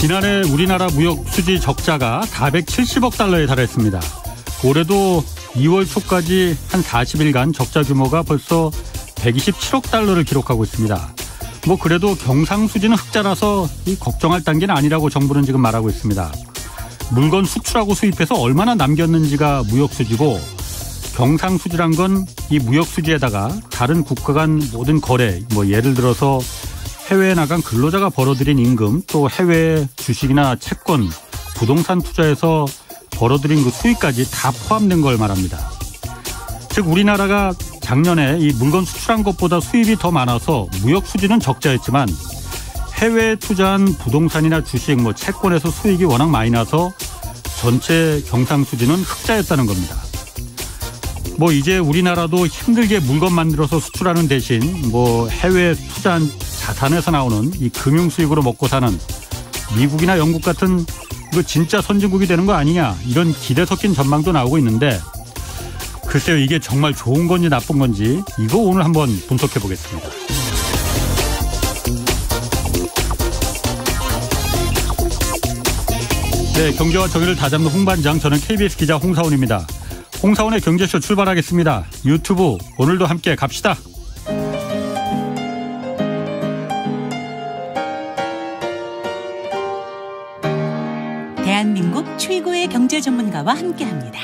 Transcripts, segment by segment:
지난해 우리나라 무역 수지 적자가 470억 달러에 달했습니다. 올해도 2월 초까지 한 40일간 적자 규모가 벌써 127억 달러를 기록하고 있습니다. 그래도 경상수지는 흑자라서 걱정할 단계는 아니라고 정부는 지금 말하고 있습니다. 물건 수출하고 수입해서 얼마나 남겼는지가 무역수지고, 경상수지란 건 이 무역수지에다가 다른 국가 간 모든 거래, 예를 들어서 해외에 나간 근로자가 벌어들인 임금, 또 해외 주식이나 채권, 부동산 투자에서 벌어들인 그 수익까지 다 포함된 걸 말합니다. 즉 우리나라가 작년에 이 물건 수출한 것보다 수입이 더 많아서 무역 수지는 적자였지만 해외에 투자한 부동산이나 주식, 채권에서 수익이 워낙 많이 나서 전체 경상수지는 흑자였다는 겁니다. 이제 우리나라도 힘들게 물건 만들어서 수출하는 대신 해외에 투자한 자산에서 나오는 이 금융 수익으로 먹고 사는 미국이나 영국 같은 이거 진짜 선진국이 되는 거 아니냐, 이런 기대 섞인 전망도 나오고 있는데, 글쎄요, 이게 정말 좋은 건지 나쁜 건지 이거 오늘 한번 분석해 보겠습니다. 네, 경제와 정의를 다잡는 홍반장, 저는 KBS 기자 홍사훈입니다. 홍사훈의 경제쇼 출발하겠습니다. 유튜브 오늘도 함께 갑시다. 대한민국 최고의 경제 전문가와 함께합니다.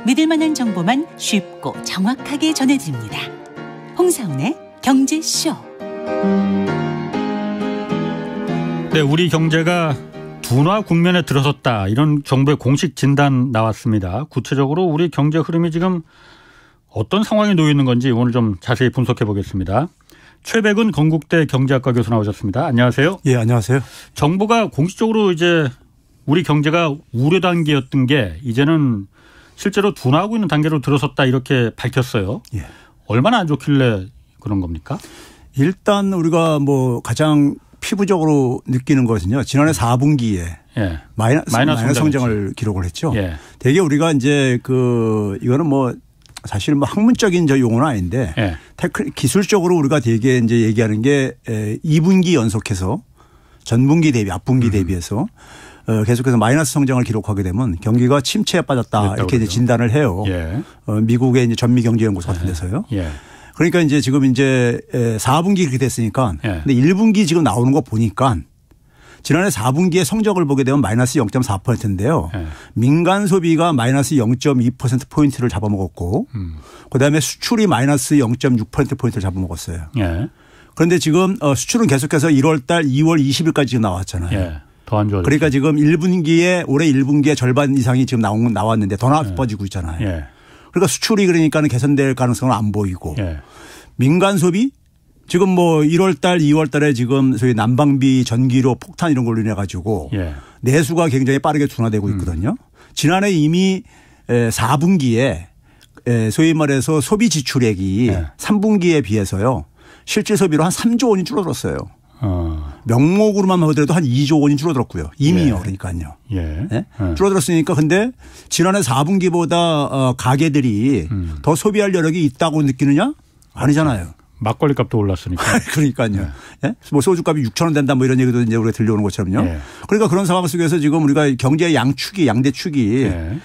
믿을 만한 정보만 쉽고 정확하게 전해드립니다. 홍사훈의 경제쇼. 네, 우리 경제가 둔화 국면에 들어섰다, 이런 정부의 공식 진단 나왔습니다. 구체적으로 우리 경제 흐름이 지금 어떤 상황에 놓여 있는 건지 오늘 좀 자세히 분석해 보겠습니다. 최백은 건국대 경제학과 교수 나오셨습니다. 안녕하세요. 예, 안녕하세요. 정부가 공식적으로 이제 우리 경제가 우려 단계였던 게 이제는 실제로 둔화하고 있는 단계로 들어섰다, 이렇게 밝혔어요. 예. 얼마나 안 좋길래 그런 겁니까? 일단 우리가 가장 피부적으로 느끼는 것은요, 지난해 4분기에 예. 마이너스 성장을 기록을 했죠. 예. 되게 우리가 이제 이거는 사실 학문적인 용어는 아닌데, 예. 기술적으로 우리가 되게 이제 얘기하는 게 2분기 연속해서 전분기 대비, 앞분기 대비해서 계속해서 마이너스 성장을 기록하게 되면 경기가 침체에 빠졌다, 이렇게 이제 진단을 해요. 예. 미국의 이제 전미경제연구소 같은 데서요. 예. 그러니까 이제 지금 이제 4분기 이렇게 됐으니까, 예. 근데 1분기 지금 나오는 거 보니까 지난해 4분기의 성적을 보게 되면 마이너스 0.4%인데요. 예. 민간 소비가 마이너스 0.2%포인트를 잡아먹었고, 그다음에 수출이 마이너스 0.6%포인트를 잡아먹었어요. 예. 그런데 지금 수출은 계속해서 1월 달 2월 20일까지 지금 나왔잖아요. 예. 더 안 좋아졌죠. 그러니까 지금 올해 1분기의 절반 이상이 지금 나왔는데 더 나빠지고 있잖아요. 예. 그러니까 수출이 그러니까는 개선될 가능성은 안 보이고, 예. 민간 소비 지금 1월 달, 2월 달에 지금 소위 난방비, 전기료 폭탄 이런 걸로 인해 가지고 예. 내수가 굉장히 빠르게 둔화되고 있거든요. 지난해 이미 4분기에 소위 말해서 소비 지출액이 예. 3분기에 비해서요, 실질 소비로 한 3조 원이 줄어들었어요. 명목으로만 보더라도 한 2조 원이 줄어들었고요. 이미요. 예. 그러니까요. 예. 네? 줄어들었으니까, 근데 지난해 4분기보다 가게들이 더 소비할 여력이 있다고 느끼느냐? 아니잖아요. 막걸리 값도 올랐으니까. 그러니까요. 예? 소주값이 6,000원 된다, 이런 얘기도 이제 우리가 들려오는 것처럼요. 예. 그러니까 그런 상황 속에서 지금 우리가 경제의 양대축이 예.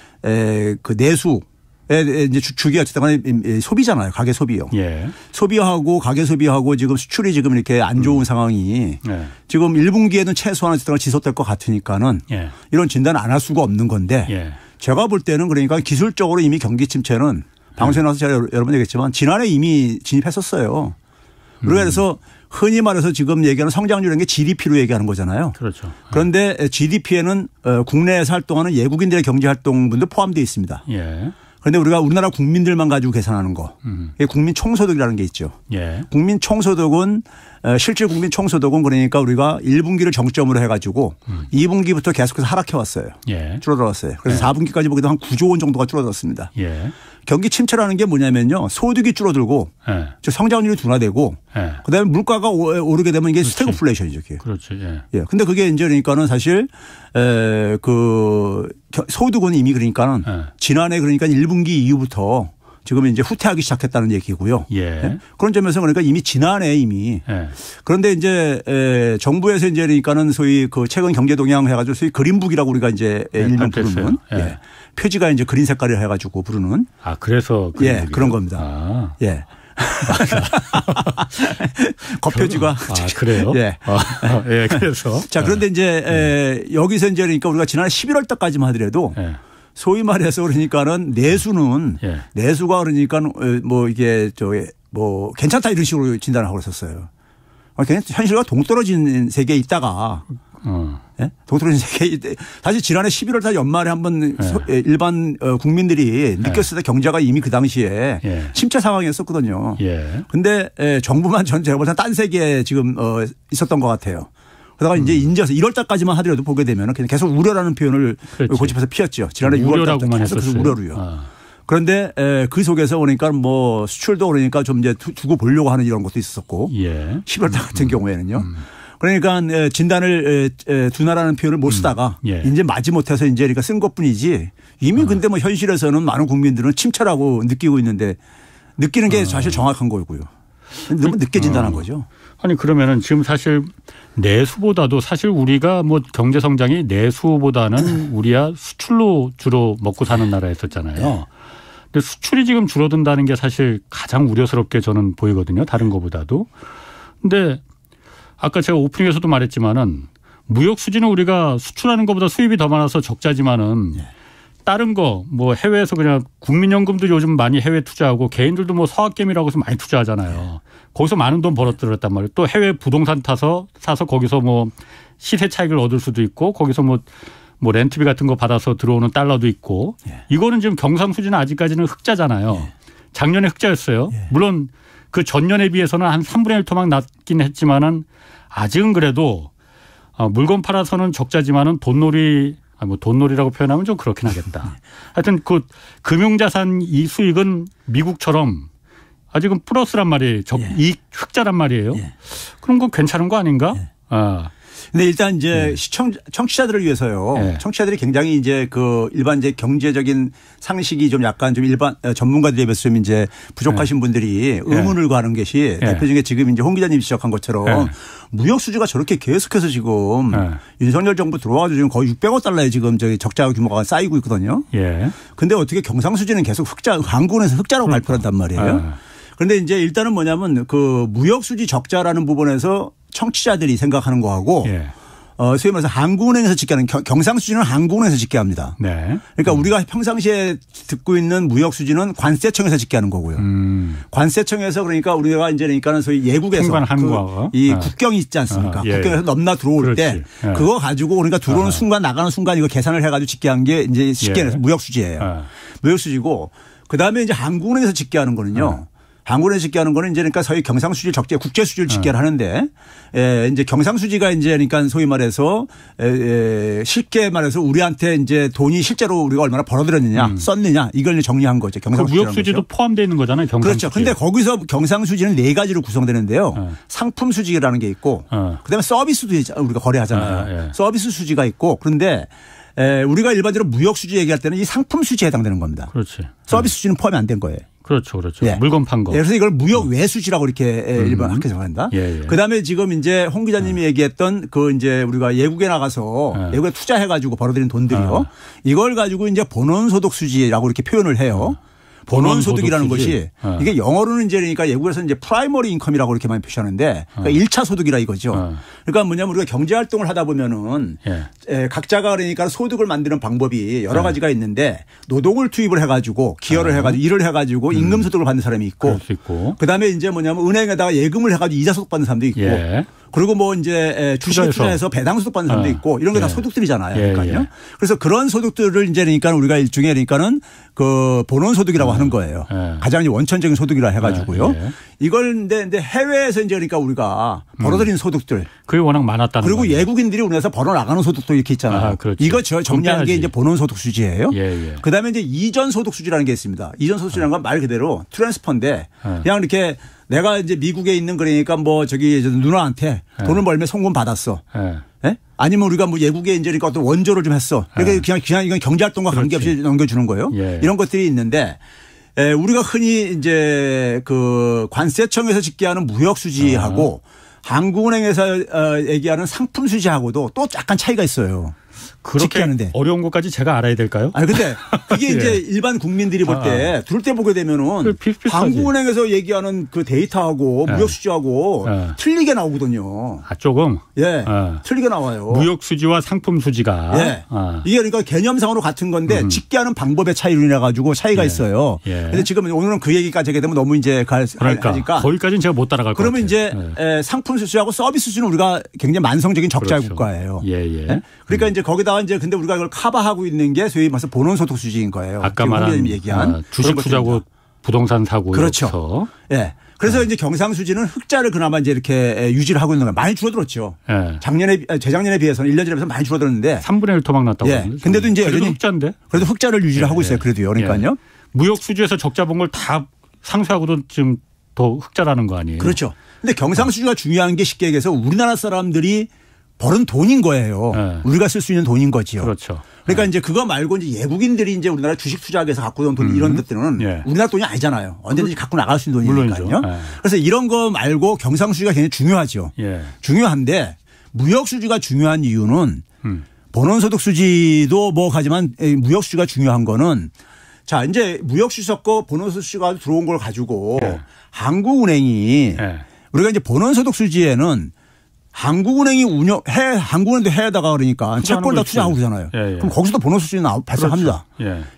그 내수 이제 주기가 어쨌든 소비잖아요. 가계 소비요. 예. 소비하고 가계 소비하고 지금 수출이 지금 이렇게 안 좋은 상황이 예. 지금 지금 1분기에는 최소한 어쨌든 지속될 것 같으니까는 예. 이런 진단을 안 할 수가 없는 건데, 예. 제가 볼 때는 그러니까 기술적으로 이미 경기 침체는 방송에 나와서 제가 여러 번 얘기했지만 지난해 이미 진입했었어요. 우리가 그래서 흔히 말해서 지금 얘기하는 성장률이라는 게 GDP로 얘기하는 거잖아요. 그렇죠. 그런데 GDP에는 국내에서 활동하는 외국인들의 경제 활동분도 포함되어 있습니다. 예. 그런데 우리가 우리나라 국민들만 가지고 계산하는 거, 국민 총소득이라는 게 있죠. 예. 국민 총소득은 실질 국민 총소득은 그러니까 우리가 1분기를 정점으로 해가지고 2분기부터 계속해서 하락해 왔어요. 예. 줄어들었어요. 그래서 4분기까지 보기도 한 9조 원 정도가 줄어들었습니다. 예. 경기 침체라는 게 뭐냐면요, 소득이 줄어들고 예. 즉 성장률이 둔화되고, 예. 그다음에 물가가 오르게 되면 이게 스태그플레이션이죠. 그렇죠. 예. 예. 근데 그게 이제 그러니까는 사실 그 소득은 이미 그러니까는 예. 지난해 그러니까 1분기 이후부터 지금 이제 후퇴하기 시작했다는 얘기고요. 예. 네? 그런 점에서 그러니까 이미 지난해 이미 예. 그런데 이제 정부에서 이제 그러니까는 소위 그 최근 경제 동향 해가지고 소위 그린북이라고 우리가 이제 일명 부르는 예. 표지가 이제 그린 색깔을 해가지고 부르는. 아 그래서 예 그런 겁니다. 아. 예. 겉표지가. 아, 그래요? 예. 예, 그래서. 자, 그런데 이제 여기서 이제 그러니까 우리가 지난해 11월 달까지만 하더라도 소위 말해서 그러니까는 내수는 내수가 그러니까 뭐 이게 뭐 괜찮다 이런 식으로 진단을 하고 있었어요. 현실과 동떨어진 세계에 있다가 예? 동떨어진 세계에 사실 지난해 11월 달 연말에 한번 일반 국민들이 느꼈을 때 경제가 이미 그 당시에 침체 상황이었었거든요. 그런데 정부만 제가 볼 때는 딴 세계에 지금 있었던 것 같아요. 그러다가 이제 인제서 1월 달까지만 하더라도 보게 되면 그냥 계속 우려라는 표현을 고집해서 피웠죠. 지난해 6월 달까지 계속 우려로요. 그런데 그 속에서 그러니까 뭐 수출도 그러니까 좀 이제 두고 보려고 하는 이런 것도 있었고 11월 달 같은 경우에는요. 그러니까 진단을 두 나라는 표현을 못 쓰다가 이제 마지못해서 이제 그러니까 쓴 것뿐이지 이미 근데 뭐 현실에서는 많은 국민들은 침체라고 느끼고 있는데 느끼는 게 사실 정확한 거고요. 너무 늦게 진단한 거죠. 아니 그러면은 지금 사실 내수보다도 사실 우리가 뭐 경제 성장이 내수보다는 우리야 수출로 주로 먹고 사는 나라였었잖아요. 근데 수출이 지금 줄어든다는 게 사실 가장 우려스럽게 저는 보이거든요. 다른 것보다도. 근데 아까 제가 오프닝에서도 말했지만은 무역 수지는 우리가 수출하는 것보다 수입이 더 많아서 적자지만은 다른 거 뭐 해외에서 그냥 국민연금도 요즘 많이 해외 투자하고 개인들도 뭐 서학개미라고 해서 많이 투자하잖아요. 거기서 많은 돈 벌어들였단 말이에요. 또 해외 부동산 사서 거기서 뭐 시세 차익을 얻을 수도 있고 거기서 뭐 렌트비 같은 거 받아서 들어오는 달러도 있고 이거는 지금 경상수지는 아직까지는 흑자잖아요. 작년에 흑자였어요. 물론 그 전년에 비해서는 한 3분의 1 토막 낮긴 했지만은 아직은 그래도 물건 팔아서는 적자지만은 돈놀이라고 표현하면 좀 그렇긴 하겠다. 하여튼 그 금융자산 이 수익은 미국처럼 아직은 플러스란 말이에요. 이익 흑자란 말이에요. 그럼 그거 괜찮은 거 아닌가? 근데 일단 이제 청취자들을 위해서요. 청취자들이 굉장히 이제 그 일반 이제 경제적인 상식이 좀 약간 좀 일반 전문가들에 비해서 좀 이제 부족하신 분들이 의문을 가하는 것이 대표 중에 지금 이제 홍 기자님이 지적한 것처럼 무역 수지가 저렇게 계속해서 지금 윤석열 정부 들어와가지고 지금 거의 600억 달러에 지금 저기 적자 규모가 쌓이고 있거든요. 근데 어떻게 경상수지는 계속 한국은에서 흑자라고 발표를 한단 말이에요. 그런데 이제 일단은 뭐냐면 그 무역 수지 적자라는 부분에서 청취자들이 생각하는 거하고 소위 말해서 한국은행에서 집계하는 경상수지는 한국은행에서 집계합니다. 그러니까 우리가 평상시에 듣고 있는 무역수지는 관세청에서 집계하는 거고요. 관세청에서 그러니까 우리가 이제 그러니까는 소위 예국에서 이 국경이 있지 않습니까? 국경에서 넘나 들어올 때 그거 가지고 그러니까 들어오는 순간 나가는 순간 이거 계산을 해가지고 집계한 게 이제 쉽게 해서 무역수지예요. 무역수지고 그다음에 이제 한국은행에서 집계하는 거는요. 한국은행에서 집계하는 거는 이제 그러니까 소위 경상수지 적재 국제수지를 집계를 하는데 이제 경상수지가 이제 그러니까 소위 말해서 쉽게 말해서 우리한테 이제 돈이 실제로 우리가 얼마나 벌어들였느냐 썼느냐 이걸 정리한 거죠. 경상수지. 무역수지도 포함되어 있는 거잖아요. 그렇죠. 그런데 거기서 경상수지는 4가지로 구성되는데요. 상품수지라는 게 있고 그다음에 서비스도 우리가 거래하잖아요. 서비스 수지가 있고 그런데 우리가 일반적으로 무역수지 얘기할 때는 이 상품수지에 해당되는 겁니다. 그렇지. 서비스 수지는 포함이 안 된 거예요. 그렇죠. 물건 판 거. 그래서 이걸 무역 외수지라고 이렇게 일반 학교에서 말한다. 그다음에 지금 이제 홍 기자님이 얘기했던 그 이제 우리가 예국에 나가서 예국에 투자해가지고 벌어들인 돈들이요. 이걸 가지고 이제 본원소득수지라고 이렇게 표현을 해요. 본원소득이라는 것이 이게 영어로는 이제 그러니까 외국에서 이제 프라이머리 인컴이라고 이렇게 많이 표시하는데 그러니까 1차 소득이라 이거죠. 그러니까 뭐냐면 우리가 경제 활동을 하다 보면은 각자가 그러니까 소득을 만드는 방법이 여러 가지가 있는데 노동을 투입을 해가지고 기여를 해가지고 일을 해가지고 임금 소득을 받는 사람이 있고 그다음에 이제 뭐냐면 은행에다가 예금을 해가지고 이자 소득 받는 사람도 있고 그리고 뭐 이제 주식에 투자해서 배당 소득 받는 사람도 있고 이런 게 다 소득들이잖아요. 그러니까요. 그래서 그런 소득들을 이제 그러니까 우리가 일종의 그러니까는 그 본원소득이라고 하는 거예요. 가장 원천적인 소득이라 해가지고요. 이걸 근데 해외에서 이제 그러니까 우리가 벌어들인 소득들. 그게 워낙 많았다는 그리고 거예요. 예국인들이 우리나라에서 벌어나가는 소득도 이렇게 있잖아요. 이거 정리하는 게 이제 본원소득 수지예요. 그다음에 이제 이전소득 수지라는 게 있습니다. 이전소득 수지라는 건 말 그대로 트랜스퍼인데 그냥 이렇게 내가 이제 미국에 있는 그러니까 뭐 저기 누나한테 돈을 벌면 송금 받았어. 아니면 우리가 뭐 예국에 이제 그러니까 어떤 원조를 좀 했어. 그러니까 그냥 이건 경제활동과 관계없이 넘겨주는 거예요. 이런 것들이 있는데 우리가 흔히 이제 그 관세청에서 집계하는 무역 수지하고 한국은행에서 얘기하는 상품 수지하고도 또 약간 차이가 있어요. 그렇게 하는데. 어려운 것까지 제가 알아야 될까요? 아니 근데 그게 예. 이제 일반 국민들이 볼 때 들을 때 보게 되면은 한국은행에서 얘기하는 그 데이터하고 무역 수지하고 틀리게 나오거든요. 조금 예, 틀리게 나와요. 무역 수지와 상품 수지가 예. 이게 그러니까 개념상으로 같은 건데 집계하는 방법의 차이로 인해 가지고 차이가 있어요. 그런데 지금 오늘은 그 얘기까지 하게 되면 너무 이제 그러니까 거기까지는 제가 못 따라갈 것 같아요. 그러면 이제 상품 수지하고 서비스 수지는 우리가 굉장히 만성적인 적자 그렇죠. 국가예요. 예. 그러니까 이제 거기다가 이제 근데 우리가 이걸 커버하고 있는 게 소위 말해서 본원소득 수지인 거예요. 아까 말한 얘기한 주식 투자고 부동산 사고 그렇죠. 예. 그래서 이제 경상수지는 흑자를 그나마 이제 이렇게 유지를 하고 있는 거예요. 많이 줄어들었죠. 재작년에 비해서는 1년 전에 비해서 많이 줄어들었는데 3분의 1 토막 났다고. 예. 근데도 이제 그래도 흑자인데. 그래도 흑자를 유지를 하고 있어요. 그래도요. 그러니까요. 무역 수지에서 적자 본 걸 다 상쇄하고도 지금 더 흑자라는 거 아니에요? 그렇죠. 근데 경상수지가 중요한 게 쉽게 얘기해서 우리나라 사람들이 벌은 돈인 거예요. 우리가 쓸 수 있는 돈인 거지요. 그렇죠. 그러니까 이제 그거 말고 이제 외국인들이 이제 우리나라 주식 투자하기 위해서 갖고 온 돈 이런 것들은 우리나라 돈이 아니잖아요. 언제든지 갖고 나갈 수 있는 돈이니까요. 그래서 이런 거 말고 경상수지가 굉장히 중요하죠. 중요한데 무역수지가 중요한 이유는 본원소득 수지도 뭐 하지만 무역수지가 중요한 거는 자 이제 무역수지 섞고 본원소득 수지가 들어온 걸 가지고 한국은행이 우리가 이제 본원소득 수지에는 한국은행이 한국은행도 해에다가 그러니까 채권을 다 투자하고 그러잖아요. 그럼 거기서도 본원소득 수지는 발생합니다.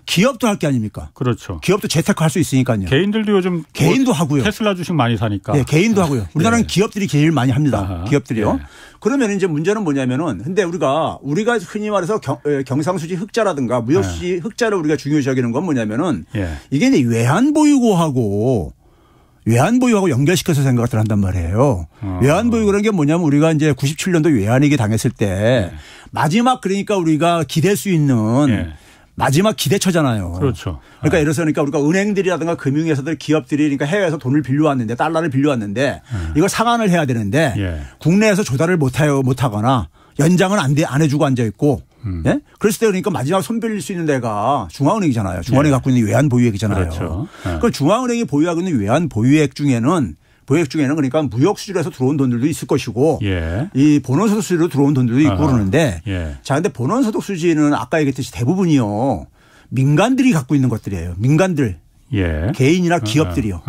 기업도 할 게 아닙니까? 그렇죠. 기업도 재테크 할 수 있으니까요. 개인들도 요즘 개인도 하고요. 테슬라 주식 많이 사니까. 개인도 하고요. 우리나라는 기업들이 제일 많이 합니다. 기업들이요. 그러면 이제 문제는 뭐냐면은 근데 우리가 흔히 말해서 경상수지 흑자라든가 무역수지 흑자를 우리가 중요시 여기는 건 뭐냐면은 이게 이제 외환보유고하고 연결시켜서 생각을 한단 말이에요. 외환보유고라는 게 뭐냐면 우리가 이제 97년도 외환위기 당했을 때 마지막 그러니까 우리가 기댈 수 있는 마지막 기대처잖아요. 그렇죠. 그러니까 예를 들어서 그러니까 우리가 은행들이라든가 금융회사들 기업들이 그러니까 해외에서 돈을 빌려왔는데 달러를 빌려왔는데 이걸 상환을 해야 되는데 국내에서 조달을 못하거나 연장은 안 해주고 앉아있고 예? 그랬을 때 그러니까 마지막 손 빌릴 수 있는 데가 중앙은행이잖아요. 중앙은행이 갖고 있는 외환 보유액이잖아요. 그렇죠. 그 중앙은행이 보유하고 있는 외환 보유액 중에는 그러니까 무역 수지에서 들어온 돈들도 있을 것이고 이 본원소득 수지로 들어온 돈들도 있고 그러는데 자 근데 본원소득 수지는 아까 얘기했듯이 대부분이요 민간들이 갖고 있는 것들이에요. 민간들 개인이나 기업들이요.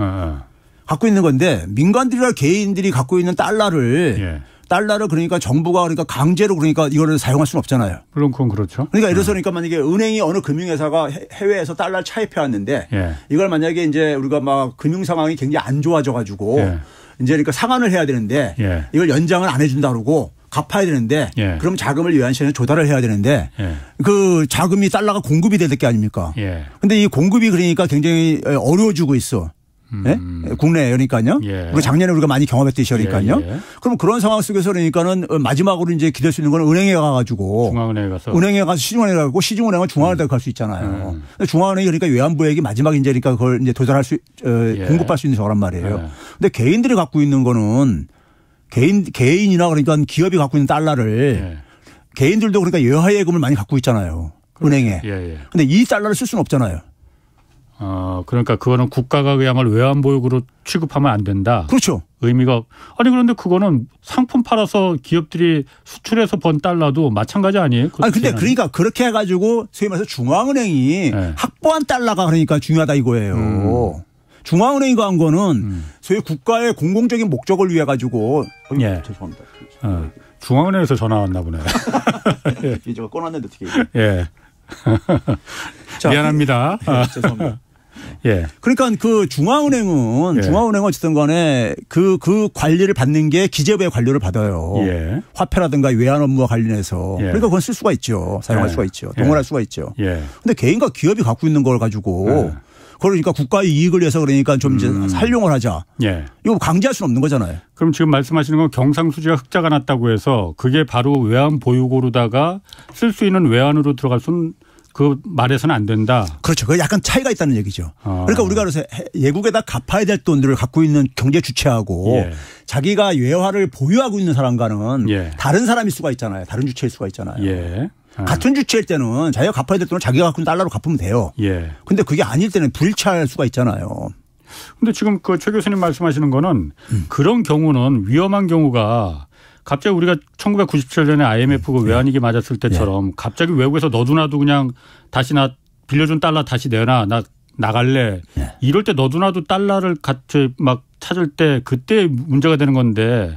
갖고 있는 건데 민간들이나 개인들이 갖고 있는 달러를 그러니까 정부가 그러니까 강제로 그러니까 이거를 사용할 수는 없잖아요. 물론 그건 그렇죠. 그러니까 예를 들어서 그러니까 만약에 은행이 어느 금융회사가 해외에서 달러를 차입해 왔는데 이걸 만약에 이제 우리가 막 금융 상황이 굉장히 안 좋아져 가지고 이제 그러니까 상환을 해야 되는데 이걸 연장을 안 해준다 그러고 갚아야 되는데 그럼 자금을 외환시장에 조달을 해야 되는데 그 자금이 달러가 공급이 될 게 아닙니까? 근데 이 공급이 그러니까 굉장히 어려워지고 있어. 국내에 그러니까요. 우리가 작년에 우리가 많이 경험했듯이 그러니까요. 그럼 그런 상황 속에서 그러니까는 마지막으로 이제 기댈 수 있는 건 은행에 가가지고 은행에 가서 시중은행에 가고 시중은행은 중앙은행에 갈 수 있잖아요. 중앙은행이 그러니까 외환보유액이 마지막 이제 그러니까 그걸 이제 도달할 수 공급할 수 있는 저란 말이에요. 근데 개인들이 갖고 있는 거는 개인이나 그러니까 기업이 갖고 있는 달러를 개인들도 그러니까 여하예금을 많이 갖고 있잖아요. 은행에. 근데 이 달러를 쓸 수는 없잖아요. 그러니까 그거는 국가가 그야말로 외환보유고로 취급하면 안 된다. 그렇죠. 의미가 아니 그런데 그거는 상품 팔아서 기업들이 수출해서 번 달러도 마찬가지 아니에요? 아니 근데 그러니까 그렇게 해가지고 소위 말해서 중앙은행이 확보한 달러가 그러니까 중요하다 이거예요. 중앙은행이 한 거는 소위 국가의 공공적인 목적을 위해 가지고 죄송합니다. 중앙은행에서 전화 왔나 보네. 이제 꺼놨는데 어떻게? 미안합니다. 죄송합니다. 그러니까 그 중앙은행은 어쨌든 간에 그 관리를 받는 게 기재부의 관료를 받아요. 화폐라든가 외환 업무와 관련해서. 그러니까 그건 쓸 수가 있죠. 사용할 수가 있죠. 동원할 수가 있죠. 근데 개인과 기업이 갖고 있는 걸 가지고 그러니까 국가의 이익을 위해서 그러니까 좀 이제 활용을 하자. 이거 강제할 수는 없는 거잖아요. 그럼 지금 말씀하시는 건 경상수지가 흑자가 났다고 해서 그게 바로 외환 보유고로다가 쓸 수 있는 외환으로 들어갈 수는 그 말에서는 안 된다. 그렇죠. 그 약간 차이가 있다는 얘기죠. 그러니까 우리가 그래서 외국에다 갚아야 될 돈들을 갖고 있는 경제 주체하고 자기가 외화를 보유하고 있는 사람과는 다른 사람일 수가 있잖아요. 다른 주체일 수가 있잖아요. 같은 주체일 때는 자기가 갚아야 될 돈을 자기가 갖고 있는 달러로 갚으면 돼요. 예. 근데 그게 아닐 때는 불일치할 수가 있잖아요. 근데 지금 그 최 교수님 말씀하시는 거는 그런 경우는 위험한 경우가 갑자기 우리가 1997년에 IMF 그 외환위기 맞았을 때처럼 갑자기 외국에서 너도나도 그냥 다시 나 빌려준 달러 다시 내놔 나 나갈래 이럴 때 너도나도 달러를 같이 막 찾을 때 그때 문제가 되는 건데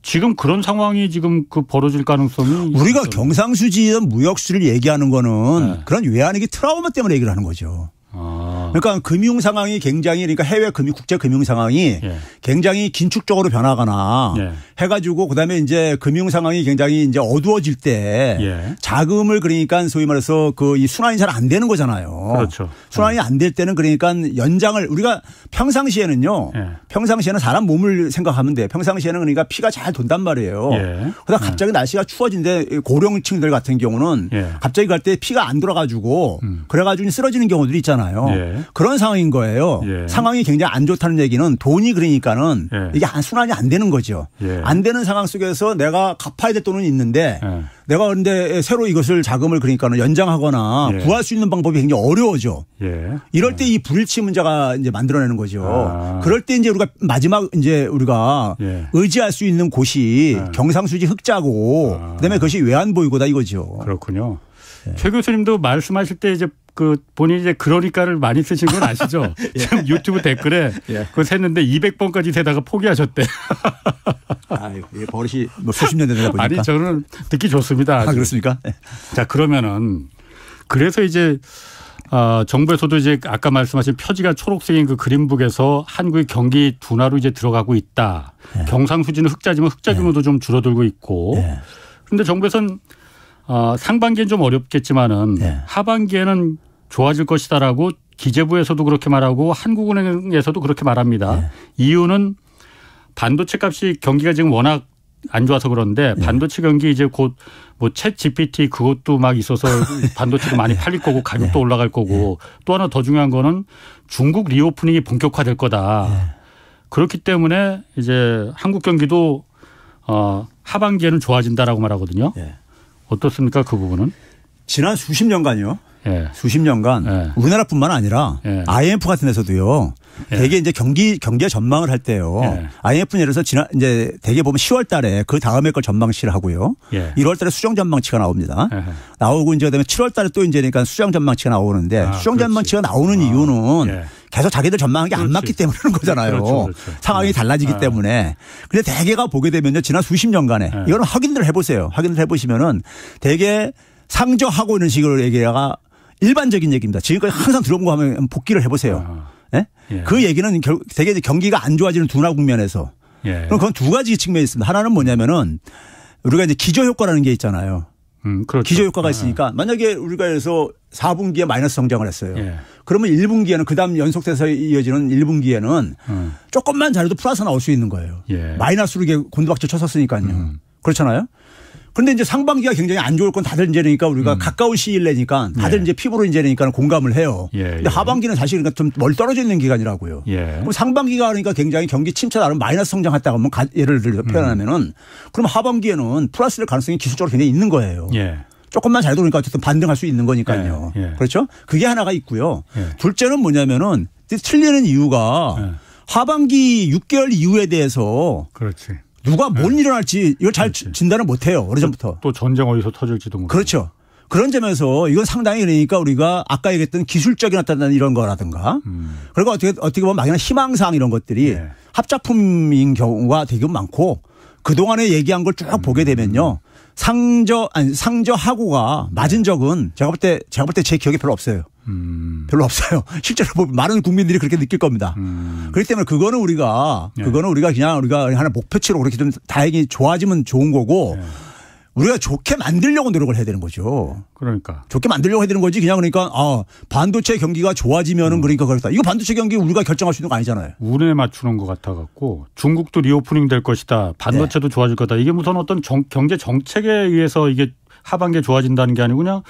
지금 그런 상황이 지금 그 벌어질 가능성이 우리가 경상수지든 무역수지를 얘기하는 거는 그런 외환위기 트라우마 때문에 얘기를 하는 거죠. 그러니까 금융 상황이 굉장히 그러니까 해외 금융 국제 금융 상황이 굉장히 긴축적으로 변하거나 해가지고 그다음에 이제 금융 상황이 굉장히 이제 어두워질 때 자금을 그러니까 소위 말해서 그 이 순환이 잘 안 되는 거잖아요. 그렇죠. 순환이 안 될 때는 그러니까 연장을 우리가 평상시에는요. 평상시에는 사람 몸을 생각하면 돼요. 평상시에는 그러니까 피가 잘 돈단 말이에요. 그러다 갑자기 날씨가 추워진데 고령층들 같은 경우는 갑자기 갈 때 피가 안 돌아가지고 그래가지고 쓰러지는 경우들이 있잖아요. 그런 상황인 거예요. 상황이 굉장히 안 좋다는 얘기는 돈이 그러니까는 이게 순환이 안 되는 거죠. 안 되는 상황 속에서 내가 갚아야 될 돈은 있는데 내가 그런데 새로 이것을 자금을 그러니까는 연장하거나 구할 수 있는 방법이 굉장히 어려워져. 이럴 때 이 불일치 문제가 이제 만들어내는 거죠. 그럴 때 이제 우리가 마지막 이제 우리가 의지할 수 있는 곳이 경상수지 흑자고 그다음에 그것이 외환보유고다 이거죠. 그렇군요. 최 교수님도 말씀하실 때 이제 그 본인이 이제 그러니까를 많이 쓰신 건 아시죠? 지금 유튜브 댓글에 그거 샜는데 200번까지 세다가 포기하셨대. 아유, 버릇이 뭐 수십 년 되다 보니까. 아니 저는 듣기 좋습니다. 아주. 그렇습니까? 자 그러면은 그래서 이제 정부에서도 이제 아까 말씀하신 표지가 초록색인 그 그린북에서 한국의 경기 둔화로 이제 들어가고 있다. 경상수지는 흑자지만 흑자 규모도 좀 줄어들고 있고. 그런데 정부에서는 상반기엔 좀 어렵겠지만은 하반기에는 좋아질 것이다라고 기재부에서도 그렇게 말하고 한국은행에서도 그렇게 말합니다. 이유는 반도체 값이 경기가 지금 워낙 안 좋아서 그런데 반도체 경기 이제 곧 뭐 챗 GPT 그것도 막 있어서 반도체도 많이 팔릴 거고 가격도 올라갈 거고 또 하나 더 중요한 거는 중국 리오프닝이 본격화될 거다. 그렇기 때문에 이제 한국 경기도 하반기에는 좋아진다라고 말하거든요. 어떻습니까 그 부분은? 지난 수십 년간요. 수십 년간 우리나라뿐만 아니라 IMF 같은 데서도요. 대개 이제 경기의 전망을 할 때요. IMF는 예를 들어서 이제 대개 보면 10월 달에 그 다음에 걸 전망치를 하고요. 1월 달에 수정 전망치가 나옵니다. 나오고 이제 그다음에 7월 달에 또 이제 그러니까 수정 전망치가 나오는데 수정 전망치가 나오는 이유는 계속 자기들 전망한 게 안 맞기 때문에 그런 거잖아요. 그렇죠. 상황이 달라지기 때문에. 근데 대개가 보게 되면요. 지난 수십 년간에 이거는 확인을 해보세요. 확인을 해보시면은 대개 상저하고 있는 식으로 얘기가 일반적인 얘기입니다. 지금까지 항상 들어본 거 하면 복기를 해보세요. 그 얘기는 되게 경기가 안 좋아지는 둔화 국면에서. 그럼 그건 두 가지 측면이 있습니다. 하나는 뭐냐면은 우리가 이제 기저효과라는 게 있잖아요. 그렇죠. 기저효과가 있으니까 만약에 우리가 해서 4분기에 마이너스 성장을 했어요. 그러면 1분기에는 그다음 연속돼서 이어지는 1분기에는 조금만 잘해도 플러스 나올 수 있는 거예요. 마이너스로 이게 곤두박질 쳤었으니까요. 그렇잖아요. 그런데 이제 상반기가 굉장히 안 좋을 건 다들 이제 그러니까 우리가 가까운 시일 내니까 다들 이제 피부로 이제 그러니까 공감을 해요. 근데 하반기는 사실 그러니까 좀 멀리 떨어져 있는 기간이라고요. 그럼 상반기가 그러니까 굉장히 경기 침체다 그러면 마이너스 성장했다고 하면 예를 들어 표현하면은 그럼 하반기에는 플러스될 가능성이 기술적으로 굉장히 있는 거예요. 조금만 잘 돌으니까 어쨌든 반등할 수 있는 거니까요. 그렇죠? 그게 하나가 있고요. 둘째는 뭐냐면은 틀리는 이유가 하반기 6개월 이후에 대해서 그렇지. 누가 뭘 일어날지 이걸 잘 진단을 못 해요. 오래전부터. 또 전쟁 어디서 터질지도 모르고. 그렇죠. 그런 점에서 이건 상당히 그러니까 우리가 아까 얘기했던 기술적인 어떤 이런 거라든가 그리고 어떻게 보면 막연한 희망사항 이런 것들이 합작품인 경우가 되게 많고 그동안에 얘기한 걸 쭉 보게 되면요. 상저하고가 맞은 적은 제가 볼 때 제 기억에 별로 없어요. 별로 없어요. 실제로 많은 국민들이 그렇게 느낄 겁니다. 그렇기 때문에 그거는 우리가 그냥 우리가 하나 목표치로 그렇게 좀 다행히 좋아지면 좋은 거고 우리가 좋게 만들려고 노력을 해야 되는 거죠. 그러니까. 좋게 만들려고 해야 되는 거지 그냥 그러니까 반도체 경기가 좋아지면은 그러니까 그렇다. 이거 반도체 경기 우리가 결정할 수 있는 거 아니잖아요. 운에 맞추는 것 같아 갖고 중국도 리오프닝 될 것이다. 반도체도 좋아질 거다. 이게 무슨 어떤 경제 정책에 의해서 이게 하반기에 좋아진다는 게 아니고 그냥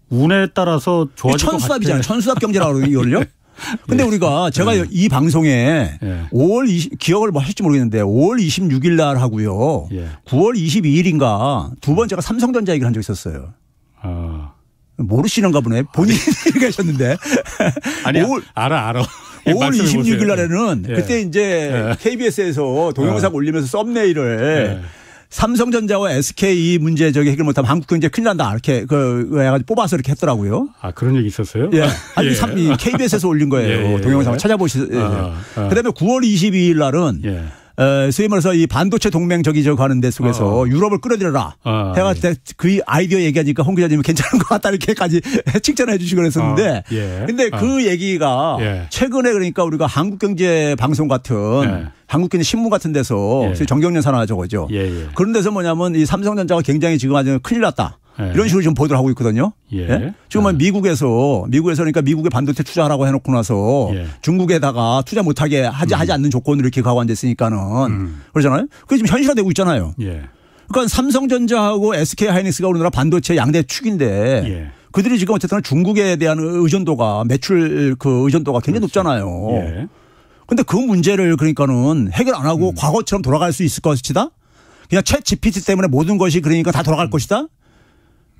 운에 따라서 좋아질 것 같아요. 천수합이잖아요. 천수합 경제라고 이걸요. 근데 우리가 제가 이 방송에 5월 20 기억을 뭐 하실지 모르겠는데 5월 26일 날 하고요. 9월 22일인가 두 번 제가 삼성전자 얘기를 한 적이 있었어요. 모르시는가 보네. 본인이 얘기하셨는데. 아니 알아. 5월 26일 날에는 예. 그때 이제 KBS에서 동영상 올리면서 썸네일을 삼성전자와 SK 문제 해결 못하면 한국 경제 큰일 난다. 이렇게 해가지고 뽑아서 이렇게 했더라고요. 아, 그런 얘기 있었어요? 예. 아니, 예. KBS에서 올린 거예요. 동영상을 찾아보시죠. 그 다음에 9월 22일 날은 소위 말해서 이 반도체 동맹 가는 데 속에서 유럽을 끌어들여라. 해가지고 그 아이디어 얘기하니까 홍 기자님이 괜찮은 것 같다 이렇게까지 칭찬해 주시고 그랬었는데. 근데 그 얘기가 최근에 그러니까 우리가 한국경제방송 같은 한국경제 신문 같은 데서 정경련 산하 저거죠. 그런 데서 뭐냐면 이 삼성전자가 굉장히 지금 아주 큰일 났다. 이런 식으로 지금 보도를 하고 있거든요. 지금은 미국에서 그러니까 미국에 반도체 투자하라고 해놓고 나서 중국에다가 투자 못하게 하지 않는 조건으로 이렇게 가고 앉았으니까는 그러잖아요. 그게 지금 현실화되고 있잖아요. 그러니까 삼성전자하고 SK 하이닉스가 우리나라 반도체 양대 축인데 그들이 지금 어쨌든 중국에 대한 의존도가 매출 그 의존도가 굉장히 높잖아요. 근데 그 문제를 그러니까는 해결 안 하고 과거처럼 돌아갈 수 있을 것이다. 그냥 챗 GPT 때문에 모든 것이 그러니까 다 돌아갈 것이다.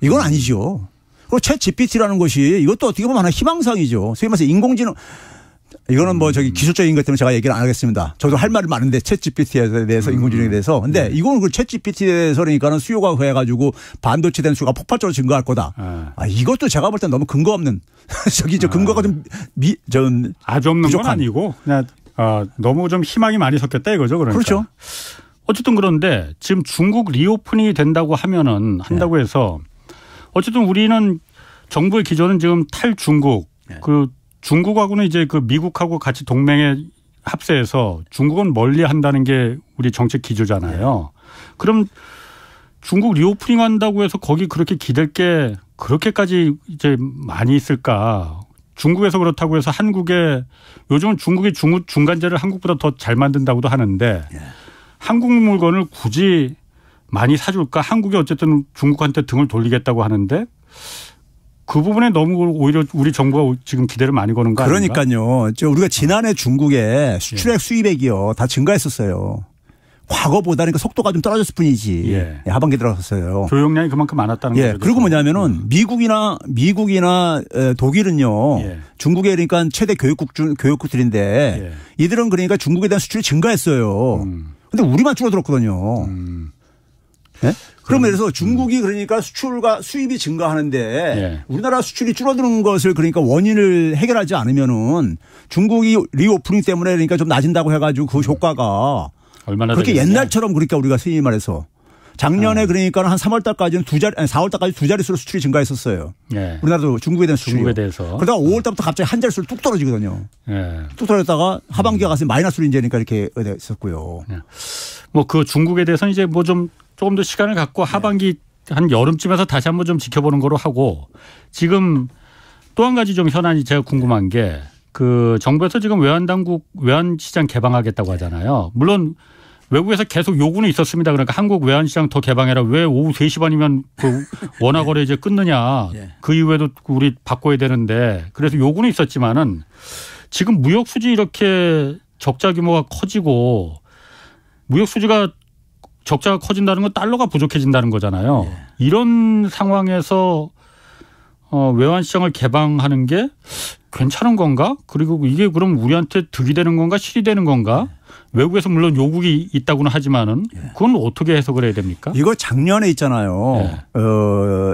이건 아니죠. 그리고 챗 GPT라는 것이 이것도 어떻게 보면 하나의 희망상이죠. 소위 말해서 인공지능 이거는 기술적인 것 때문에 제가 얘기를 안 하겠습니다. 저도 할 말이 많은데 챗 GPT에 대해서 인공지능에 대해서. 근데 이거는 그 챗 GPT에 대해서 그러니까는 수요가 해가지고 반도체 대수가 폭발적으로 증가할 거다. 이것도 제가 볼 땐 너무 근거 없는 근거가 좀 아주 없는 부족한. 건 아니고 그냥 너무 좀 희망이 많이 섞였다 이거죠. 그러니까. 그렇죠. 어쨌든 그런데 지금 중국 리오픈이 한다고 해서 어쨌든 우리는 정부의 기조는 지금 탈중국 그 중국하고는 이제 그 미국하고 같이 동맹에 합세해서 중국은 멀리 한다는 게 우리 정책 기조잖아요. 그럼 중국 리오프닝 한다고 해서 거기 그렇게 기댈 게 그렇게까지 이제 많이 있을까? 중국에서 그렇다고 해서 한국에 요즘은 중국이 중간재를 한국보다 더 잘 만든다고도 하는데 한국 물건을 굳이 많이 사줄까? 한국이 어쨌든 중국한테 등을 돌리겠다고 하는데 그 부분에 너무 오히려 우리 정부가 지금 기대를 많이 거는 거 아닙니까? 그러니까요. 우리가 지난해 중국에 수출액 수입액이요. 다 증가했었어요. 과거보다는 속도가 좀 떨어졌을 뿐이지. 하반기 들어갔어요. 조용량이 그만큼 많았다는 거죠. 그리고 뭐냐면은 미국이나 독일은요. 중국에 그러니까 최대 교육국들인데 이들은 그러니까 중국에 대한 수출이 증가했어요. 근데 우리만 줄어들었거든요. 그러면 그래서 중국이 그러니까 수입이 증가하는데 우리나라 수출이 줄어드는 것을 그러니까 원인을 해결하지 않으면은 중국이 리오프닝 때문에 그러니까 좀 낮은다고 해가지고 그 효과가 얼마나 그렇게 되겠냐? 옛날처럼 그러니까 우리가 소위 말해서 작년에 그러니까 한 3월 달까지는 4월 달까지 두 자릿수로 수출이 증가했었어요. 우리나라도 중국에 대한 수출이. 중국에 대해서. 그러다가 5월 달부터 갑자기 한 자릿수로 뚝 떨어지거든요. 뚝 떨어졌다가 하반기가 가서 마이너스로 이제 그러니까 이렇게 됐었고요. 뭐 그 중국에 대해서는 이제 뭐 조금 더 시간을 갖고 하반기 한 여름쯤에서 다시 한번 좀 지켜보는 거로 하고 지금 또 한 가지 좀 현안이 제가 궁금한 게 그 정부에서 지금 외환시장 개방하겠다고 하잖아요. 물론 외국에서 계속 요구는 있었습니다. 그러니까 한국 외환시장 더 개방해라. 왜 오후 3시 반이면 그 원화거래 이제 끊느냐. 그 이후에도 우리 바꿔야 되는데 그래서 요구는 있었지만은 지금 무역 수지 이렇게 적자 규모가 커지고 무역 수지가 적자가 커진다는 건 달러가 부족해진다는 거잖아요. 이런 상황에서 외환시장을 개방하는 게 괜찮은 건가? 그리고 이게 그럼 우리한테 득이 되는 건가? 실이 되는 건가? 외국에서 물론 요구가 있다고는 하지만은 그건 어떻게 해석을 해야 됩니까? 이거 작년에 있잖아요.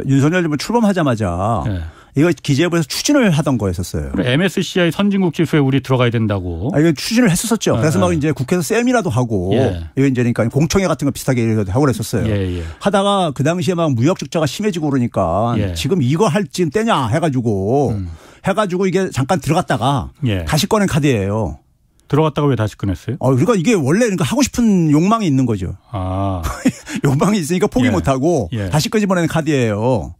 윤석열 정부 출범하자마자 이거 기재부에서 추진을 하던 거였었어요. MSCI 선진국 지수에 우리 들어가야 된다고. 이거 추진을 했었죠. 그래서 막 이제 국회에서 세미나도 하고 이거 이제 그러니까 공청회 같은 거 비슷하게 하고 그랬었어요. 하다가 그 당시에 막 무역 적자가 심해지고 그러니까 지금 이거 할지 때냐 해가지고 이게 잠깐 들어갔다가 다시 꺼낸 카드예요. 들어갔다가 왜 다시 꺼냈어요? 그러니까 이게 원래 그러니까 하고 싶은 욕망이 있는 거죠. 욕망이 있으니까 포기 못하고 다시 끄집어내는 카드예요.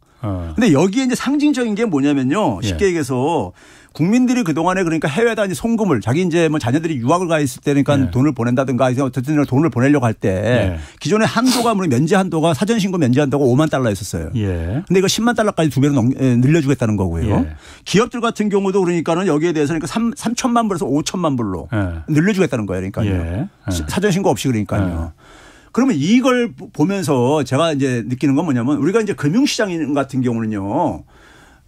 근데 여기에 이제 상징적인 게 뭐냐면요. 쉽게 얘기해서 국민들이 그동안에 그러니까 해외에다 이제 송금을 자기 이제 뭐 자녀들이 유학을 가 있을 때 그러니까 돈을 보낸다든가 어쨌든 돈을 보내려고 할 때 기존의 한도가 면제 한도가 사전 신고 면제 한도가 5만 달러였었어요. 근데 이거 10만 달러까지 2배로 늘려주겠다는 거고요. 기업들 같은 경우도 그러니까는 여기에 대해서 그러니까 3천만 불에서 5천만 불로 늘려주겠다는 거예요. 그러니까요. 사전 신고 없이 그러니까요. 그러면 이걸 보면서 제가 이제 느끼는 건 뭐냐면 우리가 이제 금융시장 같은 경우는요.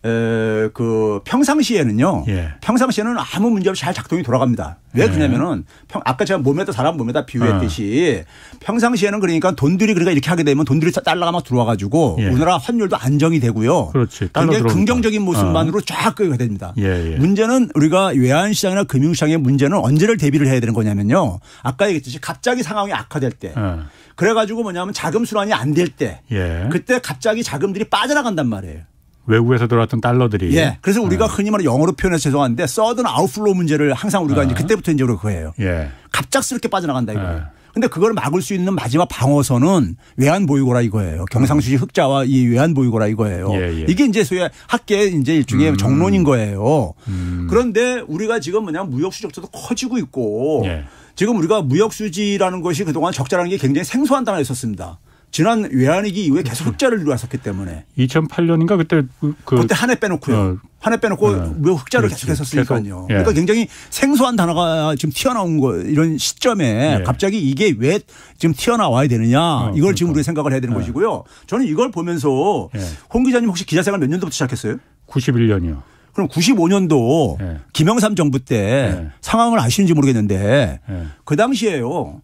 그 평상시에는요. 예. 평상시에는 아무 문제 없이 잘 작동이 돌아갑니다. 왜 그러냐면은 아까 제가 몸에다 사람 몸에다 비유했듯이 평상시에는 그러니까 돈들이 그러니까 이렇게 하게 되면 돈들이 달러가 막 들어와 가지고 예. 우리나라 환율도 안정이 되고요. 그렇지. 굉장히 긍정적인 모습만으로 쫙 끌게 됩니다. 예. 문제는 우리가 외환시장이나 금융시장의 문제는 언제를 대비를 해야 되는 거냐면요. 아까 얘기했듯이 갑자기 상황이 악화될 때. 그래가지고 뭐냐면 자금 순환이 안 될 때. 예. 그때 갑자기 자금들이 빠져나간단 말이에요. 외국에서 들어왔던 달러들이. 예. 그래서 우리가 흔히 말하는 영어로 표현해서 죄송한데 서든 아웃플로우 문제를 항상 우리가 이제 그때부터 이제 우리가 그거예요. 예. 갑작스럽게 빠져나간다 이거예요. 근데 그걸 막을 수 있는 마지막 방어선은 외환 보유고라 이거예요. 경상수지 흑자와 이 외환 보유고라 이거예요. 예. 이게 이제 소위 학계의 이제 일종의 정론인 거예요. 그런데 우리가 지금 뭐냐면 무역 수적자도 커지고 있고 예. 지금 우리가 무역 수지라는 것이 그동안 적자라는 게 굉장히 생소한 단어가 있었습니다. 지난 외환위기 이후에 계속 흑자를 이루었었기 때문에. 2008년인가 그때 그때 한 해 빼놓고요. 한 해 빼놓고 무역 흑자를 계속 했었으니까요. 예. 그러니까 굉장히 생소한 단어가 지금 튀어나온 거 이런 시점에 예. 갑자기 이게 왜 지금 튀어나와야 되느냐 이걸 그러니까. 지금 우리가 생각을 해야 되는 것이고요. 저는 이걸 보면서 홍 기자님 혹시 기자생활 몇 년도부터 시작했어요? 91년이요. 그럼 95년도 예. 김영삼 정부 때 상황을 아시는지 모르겠는데 그 당시에요.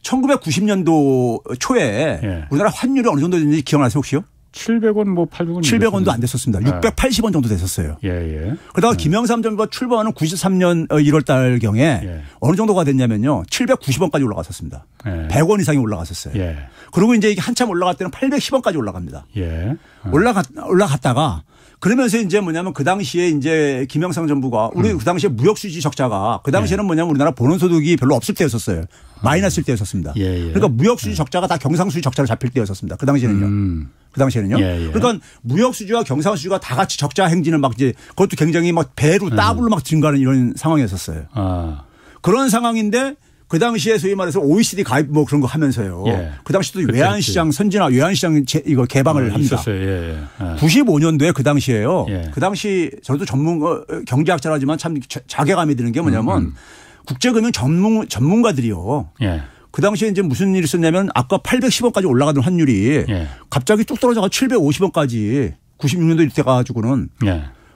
1990년도 초에 우리나라 환율이 어느 정도 됐는지 기억나세요 혹시요? 700원 뭐 800원. 700원도 안 됐었습니다. 680원 정도 됐었어요. 예. 그러다가 김영삼 정부가 출범하는 93년 1월 달경에 어느 정도가 됐냐면요. 790원까지 올라갔었습니다. 100원 이상이 올라갔었어요. 그리고 이제 이게 한참 올라갈 때는 810원까지 올라갑니다. 올라갔다가 그러면서 이제 뭐냐면 그 당시에 이제 김영삼 정부가 우리 그 당시에 무역 수지 적자가 그 당시에는 뭐냐면 우리나라 본원 소득이 별로 없을 때였었어요. 마이너스일 때였었습니다. 그러니까 무역 수지 적자가 다 경상수지 적자로 잡힐 때였었습니다. 그 당시에는요. 그 당시에는요. 그러니까 무역 수지와 경상 수지가 다 같이 적자 행진을 막 이제 그것도 굉장히 막 배로 더블로 막 증가하는 이런 상황이었었어요. 그런 상황인데 그 당시에 소위 말해서 OECD 가입 뭐 그런 거 하면서요. 그 당시도 외환시장 선진화, 외환시장 이거 개방을 합니다. 95년도에 그 당시에요. 그 당시 저도 경제학자라지만 참 자괴감이 드는 게 뭐냐면 국제금융 전문가들이요. 그 당시에 이제 무슨 일이 있었냐면 아까 810원까지 올라가던 환율이 갑자기 뚝 떨어져가 750원까지 96년도 이때 가지고는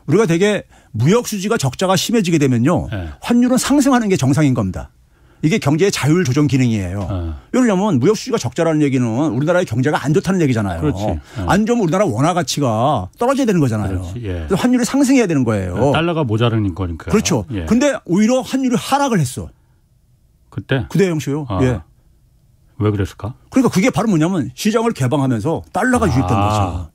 우리가 되게 무역 수지가 적자가 심해지게 되면요. 환율은 상승하는 게 정상인 겁니다. 이게 경제의 자율 조정 기능이에요. 왜냐하면 무역 수지가 적자라는 얘기는 우리나라의 경제가 안 좋다는 얘기잖아요. 안 좋으면 우리나라 원화 가치가 떨어져야 되는 거잖아요. 그래서 환율이 상승해야 되는 거예요. 달러가 모자라는 거니까. 그렇죠. 그런데 오히려 환율이 하락을 했어. 그때 형쇼요. 왜 그랬을까? 그러니까 그게 바로 뭐냐면 시장을 개방하면서 달러가 유입된 거죠.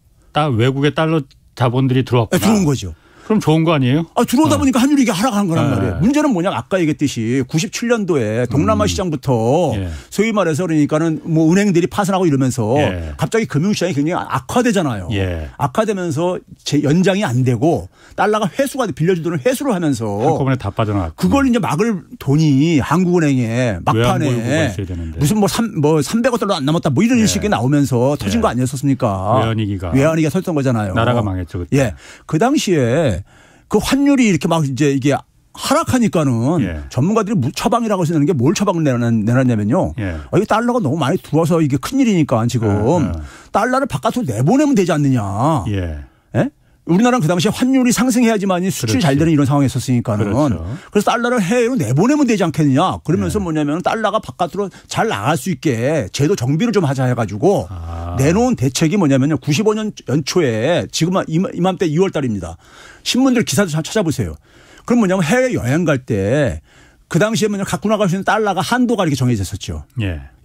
외국의 달러 자본들이 들어왔구나. 들어온 거죠. 그럼 좋은 거 아니에요? 들어오다 보니까 환율이 이게 하락한 거란 말이에요. 문제는 뭐냐 아까 얘기했듯이 97년도에 동남아 시장부터 소위 말해서 그러니까는 뭐 은행들이 파산하고 이러면서 갑자기 금융시장이 굉장히 악화되잖아요. 악화되면서 연장이 안 되고 달러가 회수가 빌려준 돈을 회수를 하면서 한꺼번에 다 빠져나갔고 그걸 이제 막을 돈이 한국은행에 막판에 무슨 뭐 300억 달러 안 남았다 뭐 이런 식이 나오면서 터진 거 아니었습니까? 외환위기가 터졌던 거잖아요. 나라가 망했죠. 그때. 그 당시에 그 환율이 이렇게 막 이제 이게 하락하니까는 전문가들이 처방이라고 쓰는 게 뭘 처방을 내놨냐면요. 이게 달러가 너무 많이 들어와서 이게 큰일이니까 지금 달러를 바깥으로 내보내면 되지 않느냐. 우리나라는 그 당시에 환율이 상승해야지만 수출이 잘 되는 이런 상황이었으니까는 그래서 달러를 해외로 내보내면 되지 않겠느냐. 그러면서 뭐냐면 달러가 바깥으로 잘 나갈 수 있게 제도 정비를 좀 하자 해가지고 내놓은 대책이 뭐냐면요. 95년 연초에 지금 이맘때 2월 달입니다. 신문들 기사도 찾아보세요. 그럼 뭐냐면 해외 여행 갈 때 그 당시에 뭐냐 갖고 나갈 수 있는 달러가 한도가 이렇게 정해져 있었죠.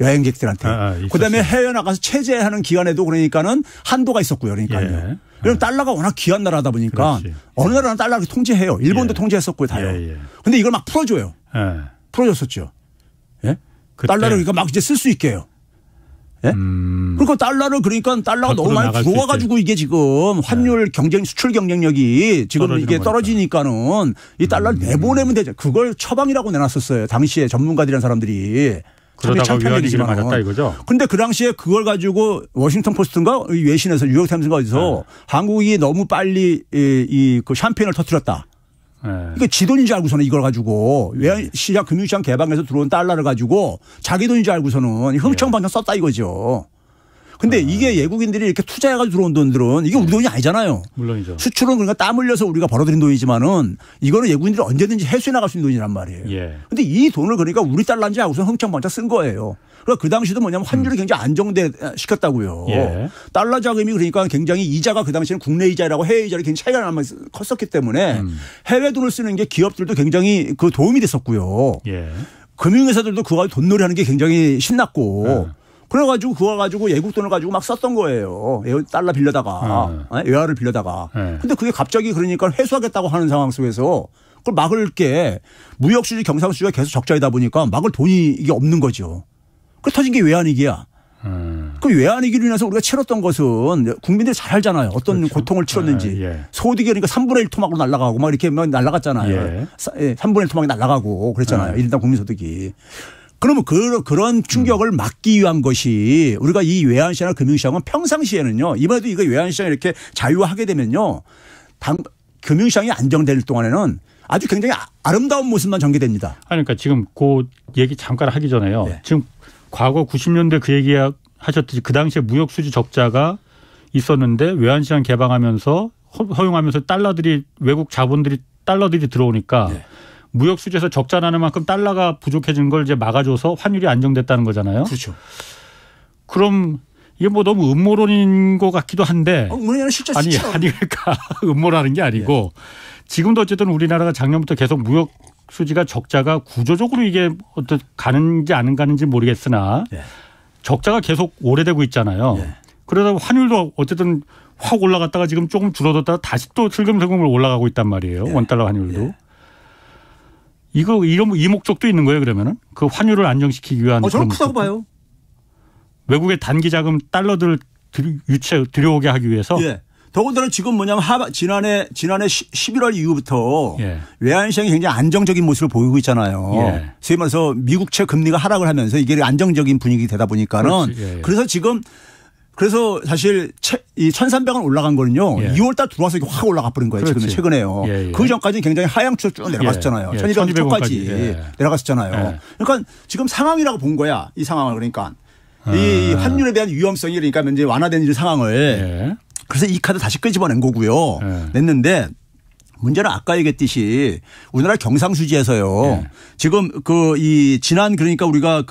여행객들한테. 그다음에 해외 나가서 체제하는 기간에도 그러니까는 한도가 있었고요. 그러니까요. 왜냐면 달러가 워낙 귀한 나라다 보니까 어느 나라는 달러를 통제해요. 일본도 통제했었고요. 다요. 근데 이걸 막 풀어줘요. 풀어줬었죠. 달러를 그러니까 막 이제 쓸 수 있게 해요. 그러니까 달러를 그러니까 달러가 너무 많이 들어와가지고 이게 지금 환율 경쟁 수출 경쟁력이 지금 이게 떨어지니까는 이 달러를 내보내면 되죠. 그걸 처방이라고 내놨었어요. 당시에 전문가들이란 사람들이. 그러다가 외환위기를 맞았다 이거죠. 그런데 그 당시에 그걸 가지고 워싱턴 포스트인가 외신에서 뉴욕타임스인가 어디서 한국이 너무 빨리 그 샴페인을 터뜨렸다. 그러니까 지 돈인 줄 알고서는 이걸 가지고 외환시장 금융시장 개방해서 들어온 달러를 가지고 자기 돈인 줄 알고서는 흥청망청 썼다 이거죠. 근데 이게 외국인들이 이렇게 투자해가지고 들어온 돈들은 이게 우리 돈이 아니잖아요. 물론이죠. 수출은 그러니까 땀 흘려서 우리가 벌어들인 돈이지만은 이거는 외국인들이 언제든지 회수해 나갈 수 있는 돈이란 말이에요. 예. 근데 이 돈을 그러니까 우리 달러인지 알고서 흥청망청 쓴 거예요. 그러니까 그 당시도 뭐냐면 환율이 굉장히 안정돼 시켰다고요. 예. 달러 자금이 그러니까 굉장히 이자가 그 당시에는 국내 이자라고 해외 이자를 굉장히 차이가 나면 컸었기 때문에 해외 돈을 쓰는 게 기업들도 굉장히 그 도움이 됐었고요. 예. 금융회사들도 그거 가지고 돈놀이 하는 게 굉장히 신났고 그래가지고 그거 가지고 외국 돈을 가지고 막 썼던 거예요. 달러 빌려다가 외화를 빌려다가. 근데 그게 갑자기 그러니까 회수하겠다고 하는 상황 속에서 그걸 막을 게 무역수지 경상수지가 계속 적자이다 보니까 막을 돈이 이게 없는 거죠. 그 터진 게 외환위기야. 그 외환위기로 인해서 우리가 치렀던 것은 국민들이 잘 알잖아요. 어떤 그렇죠. 고통을 치렀는지. 예. 소득이 그러니까 3분의 1 토막으로 날아가고 막 이렇게 막 날아갔잖아요. 예. 3분의 1 토막이 날아가고 그랬잖아요. 일단 국민소득이. 그러면 그런 충격을 막기 위한 것이 우리가 이 외환시장이나 금융시장은 평상시에는요. 이번에도 이거 외환시장이 이렇게 자유화하게 되면요. 금융시장이 안정될 동안에는 아주 굉장히 아름다운 모습만 전개됩니다. 그러니까 지금 그 얘기 잠깐 하기 전에요. 네. 지금 과거 90년대 그 얘기 하셨듯이 그 당시에 무역수지 적자가 있었는데 외환시장 개방하면서 허용하면서 외국 자본들이 달러들이 들어오니까 네. 무역수지에서 적자 나는 만큼 달러가 부족해진 걸 이제 막아줘서 환율이 안정됐다는 거잖아요. 그렇죠. 그럼 이게 뭐 너무 음모론인 것 같기도 한데. 음모론이 실제 아니 그러니까 음모라는 게 아니고 지금도 어쨌든 우리나라가 작년부터 계속 무역 수지가 적자가 구조적으로 이게 어떤 가는지 안 가는지 모르겠으나 적자가 계속 오래되고 있잖아요. 그러다 환율도 어쨌든 확 올라갔다가 지금 조금 줄어들다가 다시 또 슬금슬금 올라가고 있단 말이에요. 원달러 환율도. 이 목적도 있는 거예요, 그러면은? 그 환율을 안정시키기 위한. 저는 크다고 봐요. 외국의 단기 자금 달러들 들여오게 하기 위해서. 예. 더군다나 지금 뭐냐면 지난해 11월 이후부터 외환시장이 굉장히 안정적인 모습을 보이고 있잖아요. 소위 말해서 미국채 금리가 하락을 하면서 이게 안정적인 분위기 되다 보니까는 그래서 사실 이 1,300원 올라간 거는요. 2월 달 들어와서 확 올라가 버린 거예요. 지금 최근에요. 그 전까지는 굉장히 하향추로 쭉 내려갔었잖아요. 1,200원 초까지 내려갔었잖아요. 그러니까 지금 상황이라고 본 거야. 이 상황을 그러니까. 이 환율에 대한 위험성이 그러니까 이제 완화된 이 상황을 그래서 이 카드 다시 끄집어낸 거고요. 냈는데 문제는 아까 얘기했듯이 우리나라 경상수지에서요. 지금 지난 그러니까 우리가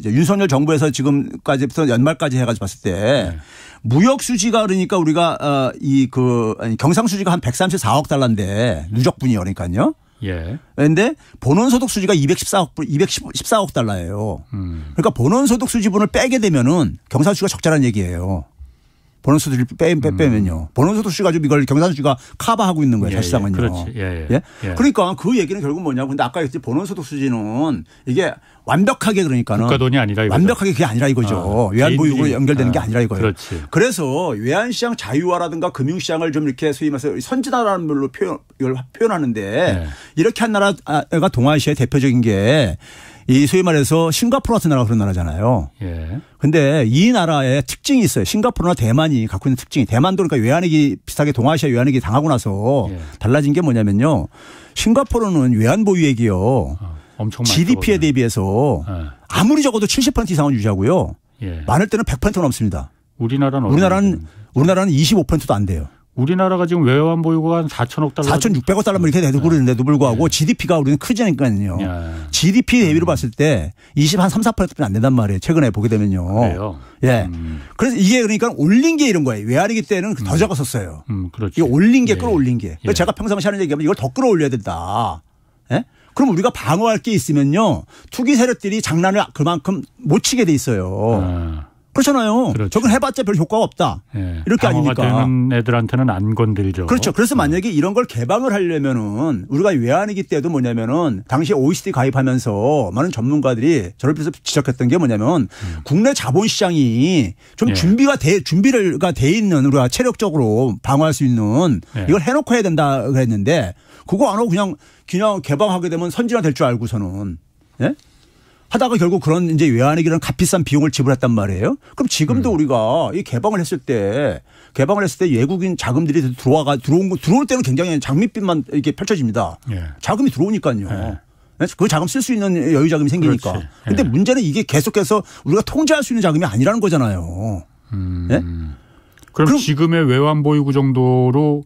윤석열 정부에서 지금까지부터 연말까지 해가지고 봤을 때 무역수지가 그러니까 우리가 경상수지가 한 134억 달러인데 누적분이요. 그러니까요. 그런데 본원소득 수지가 214억 달러예요. 그러니까 본원소득 수지분을 빼게 되면은 경상수지가 적자라는 얘기예요. 본원소득을 빼면요. 본원소득 수지 가지고 이걸 경상수지가 커버하고 있는 거예요. 사실상은요. 그렇지. 그러니까 그 얘기는 결국 뭐냐고. 근데 아까 얘기했듯이 본원소득 수지는 이게 완벽하게 그러니까는 국가 돈이 아니라 이거죠. 완벽하게 그게 아니라 이거죠. 외환보유고로 연결되는 게 아니라 이거예요. 그렇지. 그래서 외환시장 자유화라든가 금융시장을 좀 이렇게 소위 말해서 선진화라는 말로 표현하는데 이렇게 한 나라가 동아시아의 대표적인 게 이 소위 말해서 싱가포르 같은 나라가 그런 나라잖아요. 근데 이 나라의 특징이 있어요. 싱가포르나 대만이 갖고 있는 특징이. 대만도 그러니까 외환위기 비슷하게 동아시아 외환위기 당하고 나서 달라진 게 뭐냐면요. 싱가포르는 외환보유액이요. 엄청 GDP에 대비해서 아무리 적어도 70% 이상은 유지하고요. 많을 때는 100% 넘습니다. 우리나라는 25%도 안 돼요. 우리나라가 지금 외환 보유고가 한 4천억 달러. 4,600억 달러 이렇게 되도 그러는데도 불구하고 GDP가 우리는 크지니까요. GDP 대비로 봤을 때 3-4%뿐이 안 된단 말이에요. 최근에 보게 되면요. 그래요? 그래서 이게 그러니까 올린 게 이런 거예요. 외환위기 때는 더 적었었어요. 그렇지. 이게 올린 게 끌어올린 게. 그래서 제가 평상시 하는 얘기하면 이걸 더 끌어올려야 된다. 그럼 우리가 방어할 게 있으면요. 투기 세력들이 장난을 그만큼 못 치게 돼 있어요. 그렇잖아요. 저건 해봤자 별 효과가 없다. 이렇게 아닙니까? 되는 애들한테는 안 건들죠. 그렇죠. 그래서 만약에 이런 걸 개방을 하려면은 우리가 외환위기 때도 뭐냐면은 당시 OECD 가입하면서 많은 전문가들이 저를 비해서 지적했던 게 뭐냐면 국내 자본시장이 좀 준비가 돼 있는 우리가 체력적으로 방어할 수 있는 이걸 해놓고 해야 된다 그랬는데 그거 안 하고 그냥 개방하게 되면 선진화 될 줄 알고서는 하다가 결국 그런 이제 외환위기라는 값비싼 비용을 지불했단 말이에요. 그럼 지금도 우리가 이 개방을 했을 때 외국인 자금들이 들어올 때는 굉장히 장밋빛만 이렇게 펼쳐집니다. 자금이 들어오니까요. 그 자금 쓸 수 있는 여유 자금이 생기니까. 그런데 예. 문제는 이게 계속해서 우리가 통제할 수 있는 자금이 아니라는 거잖아요. 예? 그럼 지금의 외환보유고 정도로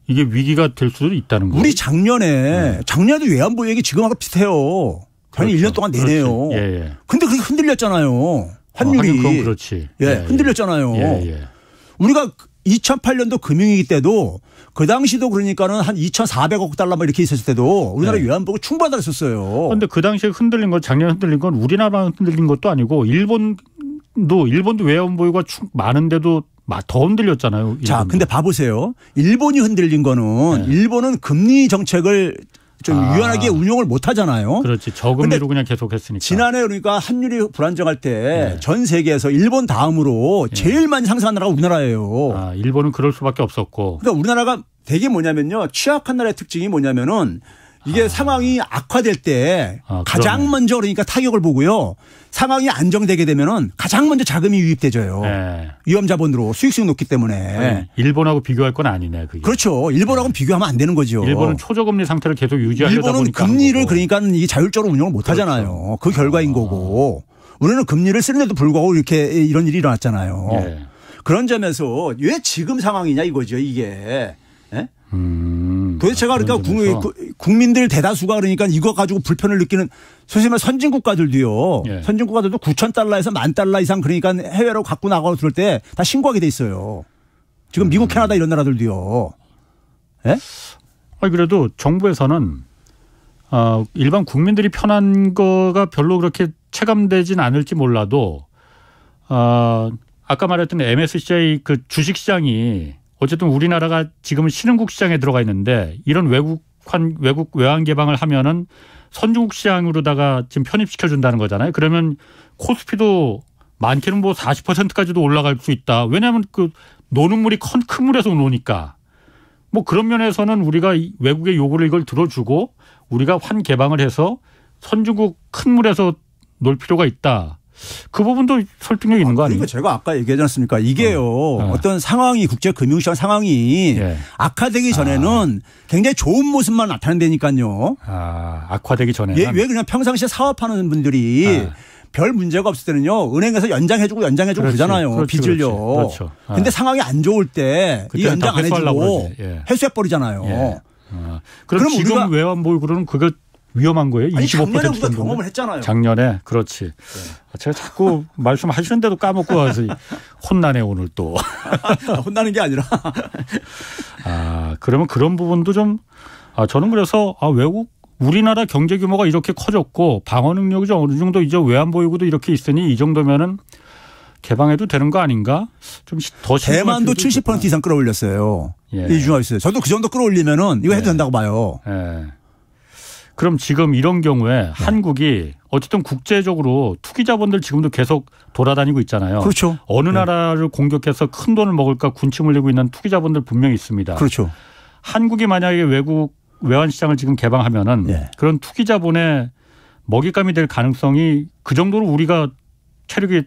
이게 위기가 될 수도 있다는 거예요. 우리 작년에도 외환보유액이 지금하고 비슷해요. 당연히 그렇죠. 1년 동안 내네요. 그런데 그렇게 흔들렸잖아요. 환율이. 그럼 그렇지. 흔들렸잖아요. 우리가 2008년도 금융위기 때도 그 당시도 그러니까는 한 2,400억 달러 막 이렇게 있었을 때도 우리나라 외환보고 충분하다 그랬었어요. 그런데 그 당시에 흔들린 건 작년 흔들린 건 우리나라만 흔들린 것도 아니고 일본도 외환보유가 많은데도 더 흔들렸잖아요. 일본도. 자, 근데 봐보세요. 일본이 흔들린 거는 일본은 금리 정책을 좀 유연하게 운용을 못 하잖아요. 그렇지. 저금리로 그냥 계속 했으니까. 지난해 그러니까 환율이 불안정할 때 전 세계에서 일본 다음으로 제일 많이 상승한 나라가 우리나라예요. 일본은 그럴 수밖에 없었고. 그러니까 우리나라가 되게 뭐냐면요. 취약한 나라의 특징이 뭐냐면은 이게 상황이 악화될 때 가장 먼저 그러니까 타격을 보고요. 상황이 안정되게 되면은 가장 먼저 자금이 유입되져요. 위험 자본으로 수익성이 높기 때문에. 일본하고 비교할 건 아니네. 그게. 그렇죠. 일본하고는 비교하면 안 되는 거죠. 일본은 초저금리 상태를 계속 유지하려다 일본은 보니까. 금리를 그러니까는 이게 자율적으로 운영을 못 하잖아요. 그 결과인 거고. 우리는 금리를 쓰는데도 불구하고 이렇게 이런 일이 일어났잖아요. 그런 점에서 왜 지금 상황이냐 이거죠. 이게. 도대체가 그러니까 국민들 대다수가 그러니까 이거 가지고 불편을 느끼는 소위 말해 선진국가들도요. 선진국가들도 9,000달러에서 10,000달러 이상 그러니까 해외로 갖고 나가고 들을 때 다 신고하게 돼 있어요. 지금 미국, 캐나다 이런 나라들도요. 예? 그래도 정부에서는 일반 국민들이 편한 거가 별로 그렇게 체감되진 않을지 몰라도 아까 말했던 MSCI 그 주식시장이 어쨌든 우리나라가 지금은 신흥국 시장에 들어가 있는데 이런 외국 외환 개방을 하면은 선진국 시장으로다가 지금 편입시켜 준다는 거잖아요. 그러면 코스피도 많게는 뭐 40%까지도 올라갈 수 있다. 왜냐하면 그 노는 물이 큰 물에서 노니까. 뭐 그런 면에서는 우리가 외국의 요구를 이걸 들어주고 우리가 환 개방을 해서 선진국 큰 물에서 놀 필요가 있다. 그 부분도 설득력 있는 거 아니에요? 그러니까 제가 아까 얘기하지 않습니까? 이게요. 어떤 상황이 국제 금융시장 상황이 악화되기 전에는 굉장히 좋은 모습만 나타낸다니까요. 악화되기 전에는. 왜 그냥 평상시에 사업하는 분들이 별 문제가 없을 때는요. 은행에서 연장해주고 그러잖아요. 빚을요. 그렇죠. 근데 상황이 안 좋을 때 이 연장 안 해주고 회수해버리잖아요. 그럼 지금 외환보유고는 그거 위험한 거예요? 25% 작년에 우리가 경험을 했잖아요. 작년에. 그렇지. 제가 자꾸 말씀하시는데도 까먹고 와서 혼나네 오늘 또. 혼나는 게 아니라. 그러면 그런 부분도 좀 저는 그래서 우리나라 경제 규모가 이렇게 커졌고 방어 능력이 어느 정도 이제 외환보유고도 이렇게 있으니 이 정도면은 개방해도 되는 거 아닌가? 좀 더 대만도 70% 이상 끌어올렸어요. 이중화 있어요. 저도 그 정도 끌어올리면은 이거 해도 된다고 봐요. 그럼 지금 이런 경우에 한국이 어쨌든 국제적으로 투기자본들 지금도 계속 돌아다니고 있잖아요. 그렇죠. 어느 나라를 공격해서 큰 돈을 먹을까 군침 흘리고 있는 투기자본들 분명히 있습니다. 그렇죠. 한국이 만약에 외국 외환시장을 지금 개방하면은 그런 투기자본의 먹잇감이 될 가능성이 그 정도로 우리가 체력이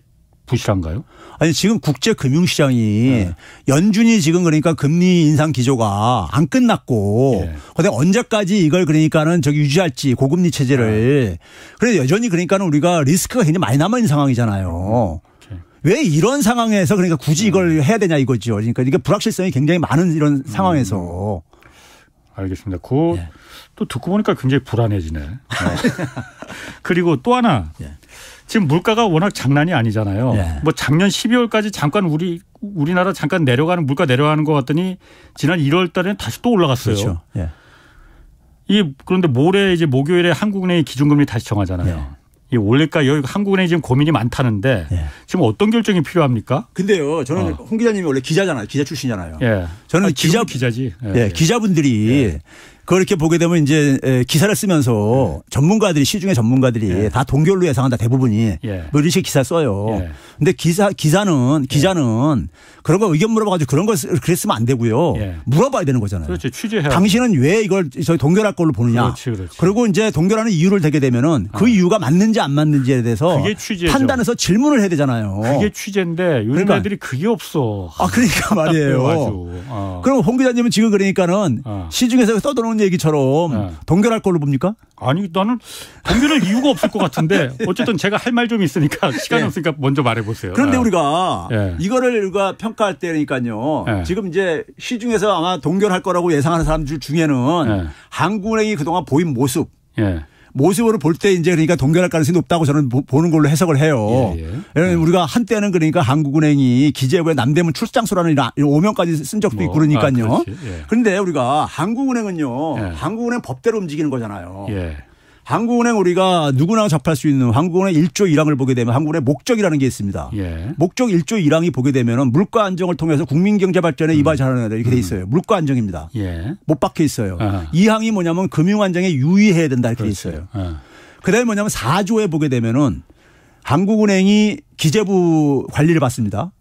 부실한가요? 아니 지금 국제 금융시장이 연준이 지금 그러니까 금리 인상 기조가 안 끝났고 근데 언제까지 이걸 그러니까는 유지할지 고금리 체제를 그래서 여전히 그러니까는 우리가 리스크가 굉장히 많이 남아 있는 상황이잖아요. 왜 이런 상황에서 그러니까 굳이 이걸 해야 되냐 이거죠. 그러니까 이게 불확실성이 굉장히 많은 이런 상황에서. 알겠습니다. 또 듣고 보니까 굉장히 불안해지네. 그리고 또 하나. 지금 물가가 워낙 장난이 아니잖아요. 뭐 작년 12월까지 잠깐 우리나라 잠깐 물가 내려가는 것 같더니 지난 1월 달에는 다시 또 올라갔어요. 그렇죠. 그런데 모레 이제 목요일에 한국은행이 기준금리 다시 정하잖아요. 이 올릴까 여기 한국은행이 지금 고민이 많다는데 지금 어떤 결정이 필요합니까? 근데요. 저는 홍 기자님이 원래 기자잖아요. 기자 출신이잖아요. 저는 기자지. 기자분들이 그렇게 보게 되면 이제 기사를 쓰면서 전문가들이 시중의 전문가들이 다 동결로 예상한다 대부분이 뭐 이런 식의 기사 써요. 근데 기자는 그런 거 의견 물어봐가지고 그런 걸 그랬으면 안 되고요. 물어봐야 되는 거잖아요. 그렇지. 취재해야. 당신은 왜 이걸 저희 동결할 걸로 보느냐. 그렇지. 그리고 이제 동결하는 이유를 대게 되면은 그 이유가 맞는지 안 맞는지에 대해서 판단해서 질문을 해야 되잖아요. 그게 취재인데 요즘 애들이 그게 없어. 그러니까 말이에요. 그럼 홍 기자님은 지금 그러니까는 시중에서 떠도는 나온 얘기처럼 동결할 걸로 봅니까? 아니 나는 동결할 이유가 없을 것 같은데 어쨌든 제가 할 말 좀 있으니까 시간이 없으니까 먼저 말해보세요. 그런데 우리가 이거를 우리가 평가할 때니까요. 지금 이제 시중에서 아마 동결할 거라고 예상하는 사람들 중에는 한국은행이 그동안 보인 모습으로 볼 때 이제 그러니까 동결할 가능성이 높다고 저는 보는 걸로 해석을 해요. 우리가 한때는 그러니까 한국은행이 기재부에 남대문 출장소라는 이런 오명까지 쓴 적도 있고 그러니까요. 그런데 우리가 한국은행은요. 한국은행 법대로 움직이는 거잖아요. 한국은행 우리가 누구나 접할 수 있는 한국은행 1조 1항을 보게 되면 한국은행 목적이라는 게 있습니다. 목적 1조 1항이 보게 되면은 물가 안정을 통해서 국민 경제 발전에 이바지 하는 이렇게 돼 있어요. 물가 안정입니다. 못 박혀 있어요. 2항이 뭐냐면 금융 안정에 유의해야 된다 이렇게 돼 있어요. 그다음에 뭐냐면 4조에 보게 되면은 한국은행이 기재부 관리를 받습니다.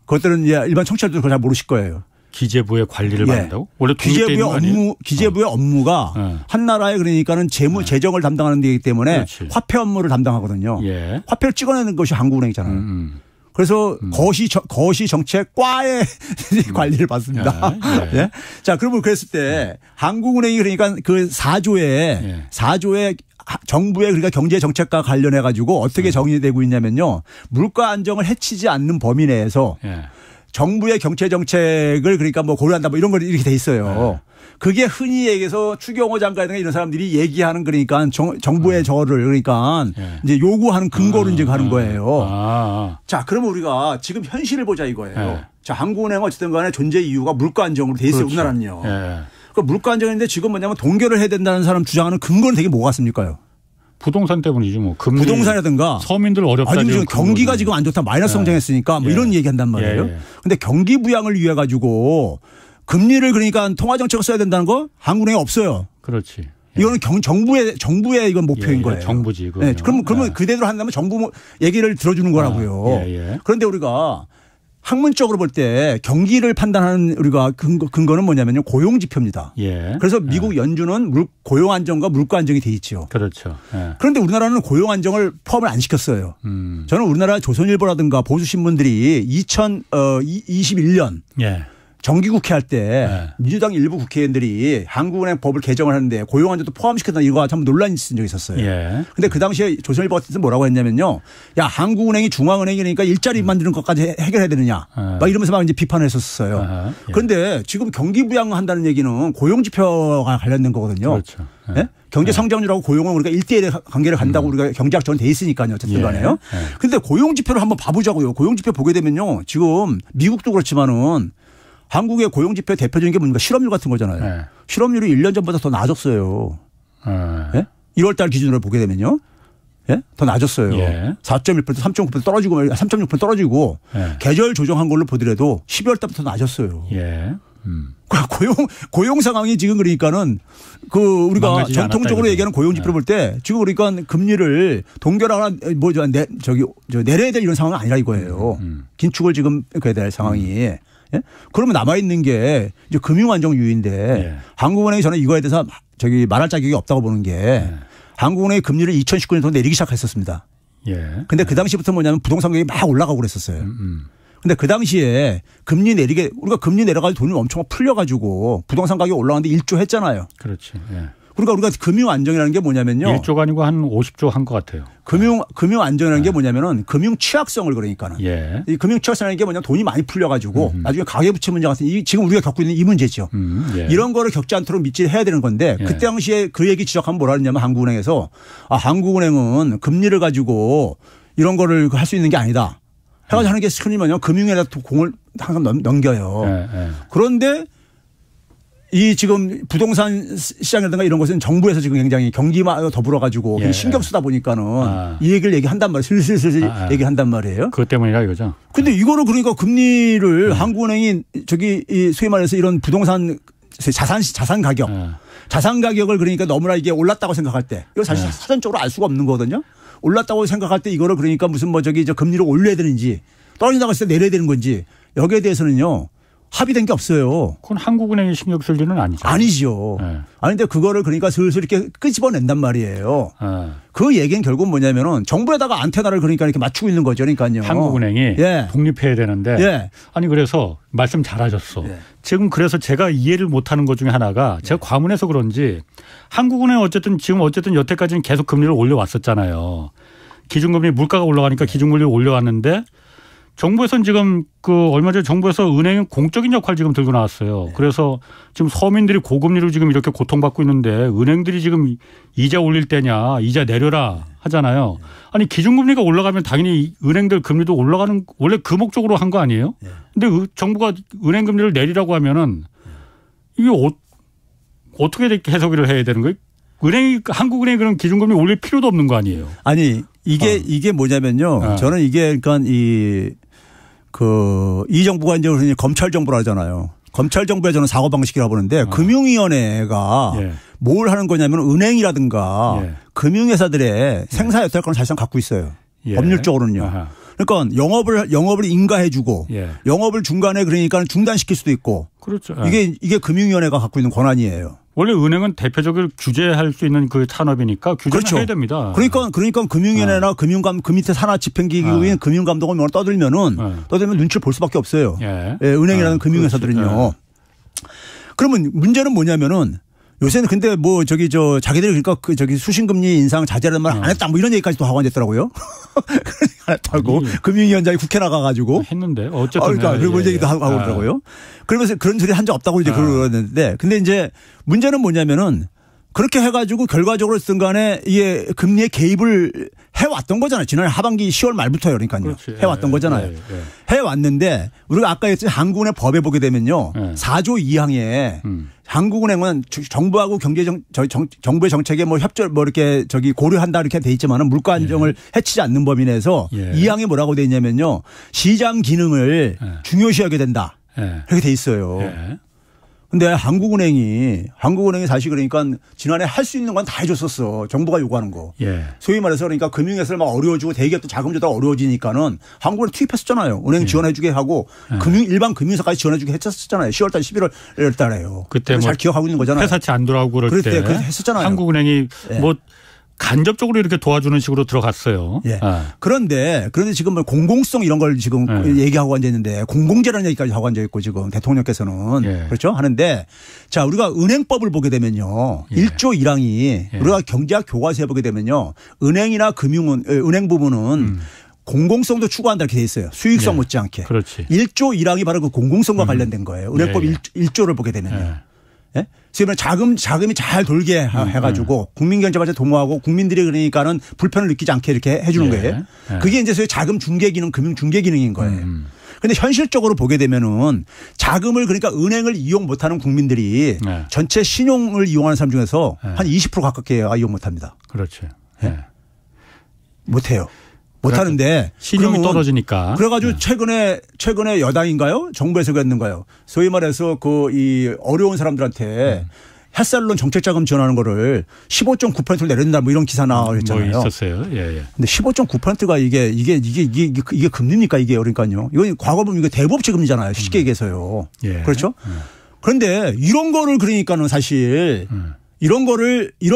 그것들은 일반 청취자들도 그걸 잘 모르실 거예요. 기재부의 관리를 받는다고? 원래 기재부의 업무가 한 나라에 그러니까는 재정을 담당하는 데이기 때문에 화폐 업무를 담당하거든요. 화폐를 찍어내는 것이 한국은행이잖아요. 그래서 거시 정책과의 관리를 받습니다. 자, 그러면 그랬을 때 한국은행이 그러니까 그 4조에 정부의 그러니까 경제 정책과 관련해 가지고 어떻게 정의되고 있냐면요. 물가 안정을 해치지 않는 범위 내에서 정부의 경제 정책을 그러니까 뭐 고려한다 뭐 이런 걸 이렇게 돼 있어요. 그게 흔히 얘기해서 추경호 장관이나 이런 사람들이 얘기하는 그러니까 정부의 저를 그러니까 이제 요구하는 근거로 이제 가는 거예요. 자, 그러면 우리가 지금 현실을 보자 이거예요. 자, 한국은행은 어쨌든 간에 존재 이유가 물가 안정으로 돼 있어요. 우리나라는요. 그 물가 안정인데 지금 뭐냐면 동결을 해야 된다는 사람 주장하는 근거는 되게 뭐가 같습니까요? 부동산 때문이지 뭐. 부동산이라든가 서민들 어렵다. 아니 지금 경기가 지금 안 좋다. 마이너스 성장했으니까 뭐 이런 얘기한단 말이에요. 근데 경기 부양을 위해 가지고 금리를 그러니까 통화 정책을 써야 된다는 거 한국은행에 없어요. 그렇지. 이거는 정부의 이건 목표인 거예요. 정부지. 그러면 그대로 한다면 정부 얘기를 들어주는 거라고요. 그런데 우리가 학문적으로 볼 때 경기를 판단하는 우리가 근거는 뭐냐면요. 고용 지표입니다. 그래서 미국 연준은 고용 안정과 물가 안정이 돼 있죠. 그렇죠. 그런데 우리나라는 고용 안정을 포함을 안 시켰어요. 저는 우리나라 조선일보라든가 보수신문들이 2021년 정기국회 할 때 민주당 일부 국회의원들이 한국은행 법을 개정을 하는데 고용 안정도 포함시켰다 이거 참 논란이 있은 적이 있었어요. 그런데 그 당시에 조선일보 같은 데서 뭐라고 했냐면요. 야, 한국은행이 중앙은행이니까 일자리 만드는 것까지 해결해야 되느냐. 막 이러면서 막 이제 비판을 했었어요. 그런데 지금 경기 부양한다는 얘기는 고용 지표가 관련된 거거든요. 그렇죠. 경제 성장률하고 고용은 우리가 1대1의 관계를 간다고 우리가 경제학적으로 돼 있으니까요. 어쨌든 간에요. 그런데 고용 지표를 한번 봐보자고요. 고용 지표 보게 되면요. 지금 미국도 그렇지만은 한국의 고용지표 대표적인 게 뭡니까? 실업률 같은 거잖아요. 실업률이 1년 전보다 더 낮았어요. 1월 달 기준으로 보게 되면요. 더 낮았어요. 4.1% 3.9% 떨어지고 3.6% 떨어지고 계절 조정한 걸로 보더라도 12월 달부터 낮았어요. 고용 상황이 지금 그러니까는 우리가 전통적으로 얘기하는 고용 지표를 볼 때 지금 그러니까 금리를 동결하거나 내려야 될 이런 상황은 아니라 이거예요. 긴축을 지금 해야 될 상황이. 그러면 남아있는 게 이제 금융안정유인데 한국은행이 저는 이거에 대해서 말할 자격이 없다고 보는 게 한국은행이 금리를 2019년부터 내리기 시작했었습니다. 근데 그 당시부터 뭐냐면 부동산 가격이 막 올라가고 그랬었어요. 근데 그 당시에 우리가 금리 내려가지고 돈이 엄청 풀려가지고 부동산 가격이 올라가는데 1조 했잖아요. 그렇지. 그러니까 우리가 금융 안정이라는 게 뭐냐면요. 1조가 아니고 한 50조 한 것 같아요. 금융 안정이라는 게 뭐냐면은 금융 취약성을 그러니까는. 이 금융 취약성이라는 게 뭐냐면 돈이 많이 풀려가지고 나중에 가계부채 문제 같은 지금 우리가 겪고 있는 이 문제죠. 이런 거를 겪지 않도록 밑질을 해야 되는 건데 그때 당시에 그 얘기 지적하면 뭐라 그러냐면 한국은행에서 한국은행은 금리를 가지고 이런 거를 할 수 있는 게 아니다. 해가지고 하는 게 흔히 뭐냐면 금융에다 공을 항상 넘겨요. 그런데 이 지금 부동산 시장이라든가 이런 것은 정부에서 지금 굉장히 경기와 더불어 가지고 신경 쓰다 보니까는 이 얘기를 얘기한단 말이에요. 슬슬 얘기한단 말이에요. 그것 때문이라 이거죠. 근데 이거를 그러니까 금리를 한국은행이 소위 말해서 이런 부동산 자산 가격을 그러니까 너무나 이게 올랐다고 생각할 때 이거 사실 사전적으로 알 수가 없는 거거든요. 올랐다고 생각할 때 이거를 그러니까 무슨 금리를 올려야 되는지 떨어진다고 했을 때 내려야 되는 건지 여기에 대해서는요. 합의된 게 없어요. 그건 한국은행이 신경 쓸 일은 아니죠. 아니죠. 네. 아닌데 그거를 그러니까 슬슬 이렇게 끄집어낸단 말이에요. 네. 그 얘기는 결국 뭐냐면은 정부에다가 안테나를 그러니까 이렇게 맞추고 있는 거죠. 그러니까요. 한국은행이 예. 독립해야 되는데 예. 아니 그래서 말씀 잘하셨어. 예. 지금 그래서 제가 이해를 못하는 것 중에 하나가 제가 과문해서 그런지 한국은행 어쨌든 여태까지는 계속 금리를 올려왔었잖아요. 기준금리 물가가 올라가니까 기준금리를 올려왔는데 정부에서는 지금 얼마 전에 정부에서 은행은 공적인 역할 지금 들고 나왔어요. 네. 그래서 지금 서민들이 고금리로 지금 이렇게 고통받고 있는데 은행들이 지금 이자 올릴 때냐 이자 내려라 하잖아요. 네. 아니 기준금리가 올라가면 당연히 은행들 금리도 올라가는 원래 그 목적으로 한 거 아니에요? 네. 근데 정부가 은행 금리를 내리라고 하면은 이게 어떻게 해석을 해야 되는 거예요? 한국은행이 그런 기준금리 올릴 필요도 없는 거 아니에요? 아니 이게 뭐냐면요. 저는 이게 그러니까 이 정부가 이제 검찰 정부라 하잖아요. 검찰 정부의 저는 사고방식이라고 보는데 금융위원회가 뭘 하는 거냐면 은행이라든가 금융회사들의 생사 여탈권을 사실상 갖고 있어요. 법률적으로는요. 그러니까 영업을 인가해주고 영업을 중간에 그러니까 중단시킬 수도 있고. 그렇죠. 이게 금융위원회가 갖고 있는 권한이에요. 원래 은행은 대표적으로 규제할 수 있는 그 산업이니까 규제를 그렇죠. 해야 됩니다. 그러니까 금융위원회나 그 밑에 산하집행기구인 금융감독원 뭐 떠들면 눈치를 볼 수밖에 없어요. 은행이라는 금융회사들은요. 그러면 문제는 뭐냐면은 요새는 근데 뭐 자기들이 그러니까 수신금리 인상 자제라는 말 안 했다 뭐 이런 얘기까지도 하고 앉았더라고요. 안 했다고 금융위원장이 국회 나가가지고 했는데 어쨌든 그러니까 그런 얘기도 하고 그러더라고요. 그러면서 그런 소리 한 적 없다고 이제 그러는데 근데 이제 문제는 뭐냐면은 그렇게 해가지고 결과적으로 쓴 간에 이게 금리에 개입을 해왔던 거잖아요. 지난해 하반기 10월 말부터요. 그러니까요. 그렇지. 해왔던 거잖아요. 해왔는데 우리가 아까 했던 한국은행 법에 보게 되면요. 4조 2항에 한국은행은 정부하고 정부의 정책에 뭐 협조 이렇게 고려한다 이렇게 돼 있지만은 물가 안정을 해치지 않는 범위 내에서 2항에 뭐라고 돼 있냐면요. 시장 기능을 중요시하게 된다. 그렇게 돼 있어요. 근데 한국은행이 사실 그러니까 지난해 할 수 있는 건 다 해줬었어. 정부가 요구하는 거. 소위 말해서 그러니까 금융회사를 막 어려워지고 대기업도 자금 조달 어려워지니까는 한국은행 투입했었잖아요. 은행 지원해주게 하고 일반 금융사까지 지원해주게 했었잖아요. 10월달 11월달에요. 그때 잘 기억하고 있는 거잖아요. 회사채 안 돌아오고 그럴 때 했었잖아요. 한국은행이 뭐 간접적으로 이렇게 도와주는 식으로 들어갔어요. 그런데 지금 뭐 공공성 이런 걸 지금 얘기하고 앉아있는데 공공재라는 얘기까지 하고 앉아있고 지금 대통령께서는 그렇죠? 하는데 자, 우리가 은행법을 보게 되면요. 1조 1항이 우리가 경제학 교과서에 보게 되면요. 은행이나 은행 부분은 공공성도 추구한다 이렇게 돼 있어요. 수익성 못지않게. 그렇지. 1조 1항이 바로 그 공공성과 관련된 거예요. 은행법 1조를 보게 되면요. 지금 자금이 잘 돌게 해가지고 국민경제발전 도모하고 국민들이 그러니까는 불편을 느끼지 않게 이렇게 해주는 거예요. 그게 이제 소위 자금 중개 기능, 금융 중개 기능인 거예요. 그런데 현실적으로 보게 되면은 자금을 그러니까 은행을 이용 못하는 국민들이 전체 신용을 이용하는 사람 중에서 한 20% 가깝게 이용 못합니다. 그렇죠. 못해요. 못하는데 신용이 떨어지니까. 그래가지고 최근에 여당인가요? 정부에서 그랬는가요? 소위 말해서 이 어려운 사람들한테 햇살론 정책자금 지원하는 거를 15.9%를 내린다 뭐 이런 기사 나왔잖아요. 뭐 있었어요. 근데 15.9%가 이게 금리입니까 이게 그러니까요. 이건 과거 보면 이거 대부업체 금리잖아요. 쉽게 얘기해서요. 그렇죠? 그런데 이런 거를 그러니까는 사실 이런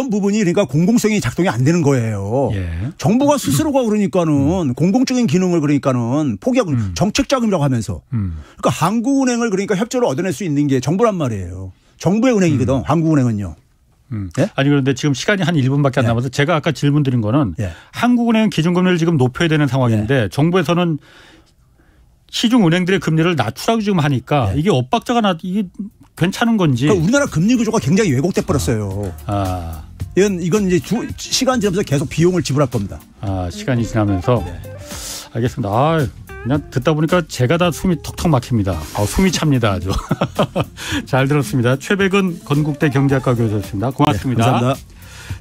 부분이 그러니까 공공성이 작동이 안 되는 거예요. 정부가 스스로가 그러니까는 공공적인 기능을 그러니까는 포기하고 정책 자금이라고 하면서 그러니까 한국은행을 그러니까 협조를 얻어낼 수 있는 게 정부란 말이에요. 정부의 은행이거든. 한국은행은요. 아니 그런데 지금 시간이 한 1분밖에 안 남아서 제가 아까 질문 드린 거는 한국은행은 기준금리를 지금 높여야 되는 상황인데 정부에서는 시중 은행들의 금리를 낮추라고 지금 하니까 이게 엇박자가 이게 괜찮은 건지. 그러니까 우리나라 금리 구조가 굉장히 왜곡돼 버렸어요. 이건 이제 시간 지나면서 계속 비용을 지불할 겁니다. 시간이 지나면서. 알겠습니다. 그냥 듣다 보니까 제가 다 숨이 턱턱 막힙니다. 숨이 찹니다 아주. 잘 들었습니다. 최백은 건국대 경제학과 교수였습니다. 고맙습니다. 감사합니다.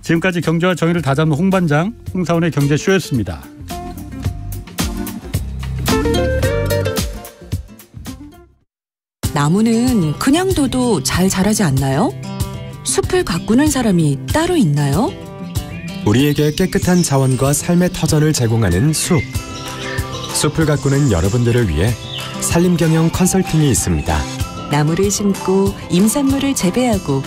지금까지 경제와 정의를 다잡는 홍반장 홍사훈의 경제쇼였습니다. 나무는 그냥 둬도 잘 자라지 않나요? 숲을 가꾸는 사람이 따로 있나요? 우리에게 깨끗한 자원과 삶의 터전을 제공하는 숲. 숲을 가꾸는 여러분들을 위해 산림경영 컨설팅이 있습니다. 나무를 심고 임산물을 재배하고